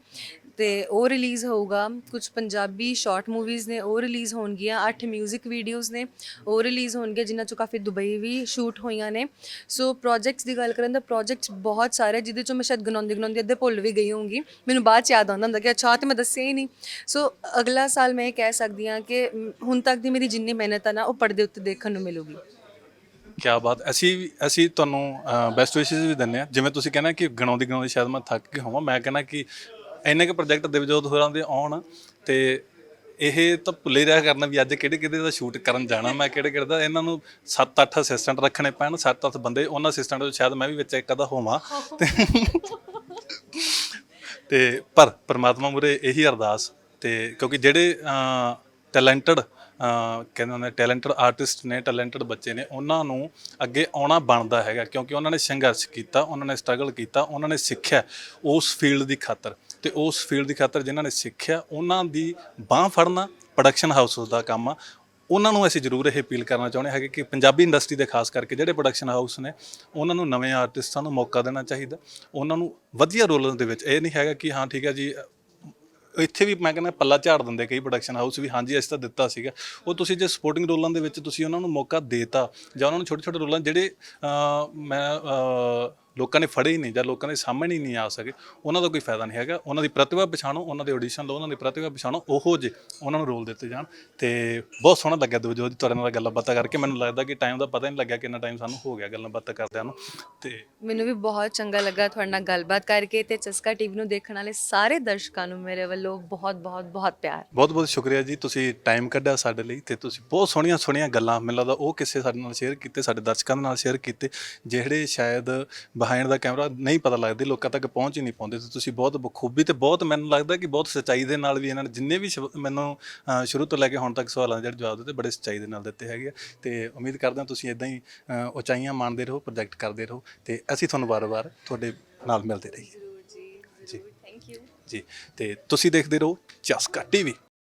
ਤੇ ਉਹ ਰਿਲੀਜ਼ ਹੋਊਗਾ। ਕੁਝ ਪੰਜਾਬੀ ਸ਼ਾਰਟ ਮੂਵੀਜ਼ ਨੇ ਉਹ ਰਿਲੀਜ਼ ਹੋਣਗੀਆਂ, 8 ਮਿਊਜ਼ਿਕ ਵੀਡੀਓਜ਼ ਨੇ ਉਹ ਰਿਲੀਜ਼ ਹੋਣਗੇ, ਜਿਨ੍ਹਾਂ 'ਚੋਂ ਕਾਫੀ ਦੁਬਈ ਵੀ ਸ਼ੂਟ ਹੋਈਆਂ ਨੇ। ਸੋ ਪ੍ਰੋਜੈਕਟਸ ਦੀ ਗੱਲ ਕਰਾਂ ਤਾਂ ਪ੍ਰੋਜੈਕਟਸ ਬਹੁਤ ਸਾਰੇ, ਜਿਹਦੇ 'ਚੋਂ ਮੈਂ ਸ਼ਾਇਦ ਗਣਾਉਂਦੀ ਅੱਧੇ ਭੁੱਲ ਵੀ ਗਈ ਹੋਊਂਗੀ, ਮੈਨੂੰ ਬਾਅਦ 'ਚ ਯਾਦ ਆਉਂਦਾ ਹੁੰਦਾ ਕਿ ਅੱਛਾ ਤੇ ਮੈਂ ਦੱਸਿਆ ਹੀ ਨਹੀਂ। ਸੋ ਅਗਲਾ ਸਾਲ ਮੈਂ ਇਹ ਕਹਿ ਸਕਦੀ ਹਾਂ ਕਿ ਹੁਣ ਤੱਕ ਦੀ ਮੇਰੀ ਜਿੰਨੀ ਮਿਹਨਤ ਆ ਨਾ, ਉਹ ਪਰਦੇ ਉੱਤੇ ਦੇਖਣ ਨੂੰ ਮਿਲੂਗੀ। ਕਿਆ ਬਾਤ। ਅਸੀਂ ਤੁਹਾਨੂੰ ਬੈਸਟ ਵਿਸ਼ੇਸ ਵੀ ਦਿੰਦੇ ਹਾਂ। ਜਿਵੇਂ ਤੁਸੀਂ ਕਹਿੰਦੇ ਕਿ ਗਣਾਉਂਦੀ ਸ਼ਾਇਦ ਮੈਂ ਥੱਕ ਕੇ ਹੋਵਾਂ, ਮੈਂ ਕਹਿੰਦਾ ਕਿ ਇੰਨੇ ਕੁ ਪ੍ਰੋਜੈਕਟ ਦਿਵਜੋਤ ਹੋਰਾਂ ਦੇ ਆਉਣ ਤੇ ਇਹ ਤਾਂ ਭੁੱਲੇ ਰਿਹਾ ਕਰਨਾ ਵੀ ਅੱਜ ਕਿਹੜੇ ਕਿਹੜੇ ਦਾ ਸ਼ੂਟ ਕਰਨ ਜਾਣਾ, ਮੈਂ ਕਿਹੜੇ ਕਿਹੜੇ ਦਾ। ਇਹਨਾਂ ਨੂੰ 7-8 ਅਸਿਸਟੈਂਟ ਰੱਖਣੇ ਪੈਣ, 7-8 ਬੰਦੇ, ਉਹਨਾਂ ਅਸਿਸਟੈਂਟ ਤੋਂ ਸ਼ਾਇਦ ਮੈਂ ਵੀ ਵਿੱਚ ਇੱਕ ਅੱਧਾ ਹੋਵਾਂ। ਤੇ ਪਰ ਪਰਮਾਤਮਾ ਮੂਹਰੇ ਇਹੀ ਅਰਦਾਸ, ਤੇ ਕਿਉਂਕਿ ਜਿਹੜੇ ਟੈਲੈਂਟਡ ਕਹਿੰਦੇ ਹੁੰਦੇ ਟੈਲੈਂਟਡ ਆਰਟਿਸਟ ਨੇ, ਟੈਲੈਂਟਡ ਬੱਚੇ ਨੇ, ਉਹਨਾਂ ਨੂੰ ਅੱਗੇ ਆਉਣਾ ਬਣਦਾ ਹੈਗਾ, ਕਿਉਂਕਿ ਉਹਨਾਂ ਨੇ ਸੰਘਰਸ਼ ਕੀਤਾ, ਉਹਨਾਂ ਨੇ ਸਟਰਗਲ ਕੀਤਾ, ਉਹਨਾਂ ਨੇ ਸਿੱਖਿਆ ਉਸ ਫੀਲਡ ਦੀ ਖਾਤਰ। ਤੇ ਉਸ ਫੀਲਡ ਦੀ ਖਾਤਰ ਜਿਨ੍ਹਾਂ ਨੇ ਸਿੱਖਿਆ, ਉਹਨਾਂ ਦੀ ਬਾਂਹ ਫੜਨਾ ਪ੍ਰੋਡਕਸ਼ਨ ਹਾਊਸ ਦਾ ਕੰਮ ਆ। ਉਹਨਾਂ ਨੂੰ ਅਸੀਂ ਜ਼ਰੂਰ ਇਹ ਅਪੀਲ ਕਰਨਾ ਚਾਹੁੰਦੇ ਹੈਗੇ ਕਿ ਪੰਜਾਬੀ ਇੰਡਸਟਰੀ ਦੇ ਖਾਸ ਕਰਕੇ ਜਿਹੜੇ ਪ੍ਰੋਡਕਸ਼ਨ ਹਾਊਸ ਨੇ, ਉਹਨਾਂ ਨੂੰ ਨਵੇਂ ਆਰਟਿਸਟਾਂ ਨੂੰ ਮੌਕਾ ਦੇਣਾ ਚਾਹੀਦਾ। ਉਹਨਾਂ ਨੂੰ ਵਧੀਆ ਰੋਲਾਂ ਦੇ ਵਿੱਚ, ਇਹ ਨਹੀਂ ਹੈਗਾ ਕਿ ਹਾਂ ਠੀਕ ਹੈ ਜੀ, ਇੱਥੇ ਵੀ ਮੈਂ ਕਹਿੰਦਾ ਪੱਲਾ ਝਾੜ ਦਿੰਦੇ ਕਈ ਪ੍ਰੋਡਕਸ਼ਨ ਹਾਊਸ ਵੀ, ਹਾਂਜੀ ਅਸੀਂ ਤਾਂ ਦਿੱਤਾ ਸੀਗਾ। ਉਹ ਤੁਸੀਂ ਜੇ ਸਪੋਰਟਿੰਗ ਰੋਲਾਂ ਦੇ ਵਿੱਚ ਤੁਸੀਂ ਉਹਨਾਂ ਨੂੰ ਮੌਕਾ ਦੇਤਾ, ਜਾਂ ਉਹਨਾਂ ਨੂੰ ਛੋਟੇ ਛੋਟੇ ਰੋਲਾਂ ਜਿਹੜੇ ਲੋਕਾਂ ਨੇ ਫੜੇ ਹੀ ਨਹੀਂ, ਜਾਂ ਲੋਕਾਂ ਦੇ ਸਾਹਮਣੇ ਹੀ ਨਹੀਂ ਆ ਸਕੇ, ਉਹਨਾਂ ਦਾ ਕੋਈ ਫਾਇਦਾ ਨਹੀਂ ਹੈਗਾ। ਉਹਨਾਂ ਦੀ ਪ੍ਰਤਿਭਾ ਪਛਾਣੋ, ਉਹਨਾਂ ਦੇ ਆਡੀਸ਼ਨ ਲਓ, ਉਹਨਾਂ ਦੀ ਪ੍ਰਤਿਭਾ ਪਛਾਣੋ, ਉਹੋ ਜਿਹੇ ਉਹਨਾਂ ਨੂੰ ਰੋਲ ਦਿੱਤੇ ਜਾਣ। ਤੇ ਬਹੁਤ ਸੋਹਣਾ ਲੱਗਿਆ ਦਿਵਜੋਤ ਜੀ ਤੁਹਾਡੇ ਨਾਲ ਗੱਲਾਂ ਬਾਤਾਂ ਕਰਕੇ। ਮੈਨੂੰ ਲੱਗਦਾ ਕਿ ਟਾਈਮ ਦਾ ਪਤਾ ਹੀ ਨਹੀਂ ਲੱਗਿਆ ਕਿੰਨਾ ਟਾਈਮ ਸਾਨੂੰ ਹੋ ਗਿਆ ਗੱਲਾਂ ਬਾਤਾਂ ਕਰਦਿਆਂ ਨੂੰ। ਤੇ ਮੈਨੂੰ ਵੀ ਬਹੁਤ ਚੰਗਾ ਲੱਗਾ ਤੁਹਾਡੇ ਨਾਲ ਗੱਲਬਾਤ ਕਰਕੇ, ਤੇ ਚਸਕਾ ਟੀਵੀ ਨੂੰ ਦੇਖਣ ਵਾਲੇ ਸਾਰੇ ਦਰਸ਼ਕਾਂ ਨੂੰ ਮੇਰੇ ਵੱਲੋਂ ਬਹੁਤ ਬਹੁਤ ਬਹੁਤ ਪਿਆਰ। ਬਹੁਤ ਬਹੁਤ ਸ਼ੁਕਰੀਆ ਜੀ, ਤੁਸੀਂ ਟਾਈਮ ਕੱਢਿਆ ਸਾਡੇ ਲਈ, ਤੇ ਤੁਸੀਂ ਬਹੁਤ ਸੋਹਣੀਆਂ ਸੋਹਣੀਆਂ ਗੱਲਾਂ, ਮੈਨੂੰ ਲੱਗਦਾ ਉਹ ਕਿਸੇ ਸਾਡੇ ਨਾਲ ਸ਼ੇਅਰ ਕੀਤੇ, ਸਾਡੇ ਦਰਸ਼ਕਾਂ ਦੇ ਨਾਲ ਸ਼ੇਅਰ ਕੀਤੇ, ਜਿਹੜੇ ਸ਼ਾਇਦ ਬਿਹਾਈਂਡ ਦਾ ਕੈਮਰਾ ਨਹੀਂ ਪਤਾ ਲੱਗਦੇ, ਲੋਕਾਂ ਤੱਕ ਪਹੁੰਚ ਹੀ ਨਹੀਂ ਪਾਉਂਦੇ। ਤੇ ਤੁਸੀਂ ਬਹੁਤ ਬਖੂਬੀ ਤੇ ਬਹੁਤ, ਮੈਨੂੰ ਲੱਗਦਾ ਕਿ ਬਹੁਤ ਸੱਚਾਈ ਦੇ ਨਾਲ ਵੀ ਇਹਨਾਂ ਨੇ ਜਿੰਨੇ ਵੀ ਮੈਨੂੰ ਸ਼ੁਰੂ ਤੋਂ ਲੈ ਕੇ ਹੁਣ ਤੱਕ ਸਵਾਲਾਂ ਦੇ ਜਿਹੜੇ ਜਵਾਬ ਦਿੱਤੇ, ਬੜੇ ਸੱਚਾਈ ਦੇ ਨਾਲ ਦਿੱਤੇ ਹੈਗੇ ਆ। ਤੇ ਉਮੀਦ ਕਰਦੇ ਹਾਂ ਤੁਸੀਂ ਇਦਾਂ ਹੀ ਉਚਾਈਆਂ ਮਾਣਦੇ ਰਹੋ, ਪ੍ਰੋਜੈਕਟ ਕਰਦੇ ਰਹੋ, ਤੇ ਅਸੀਂ ਤੁਹਾਨੂੰ ਵਾਰ-ਵਾਰ ਤੁਹਾਡੇ ਨਾਲ ਮਿਲਦੇ ਰਹੀਏ। ਜੀ, ਥੈਂਕ ਯੂ ਜੀ। ਤੇ ਤੁਸੀਂ ਦੇਖਦੇ ਰਹੋ ਚਸਕਾ ਟੀਵੀ।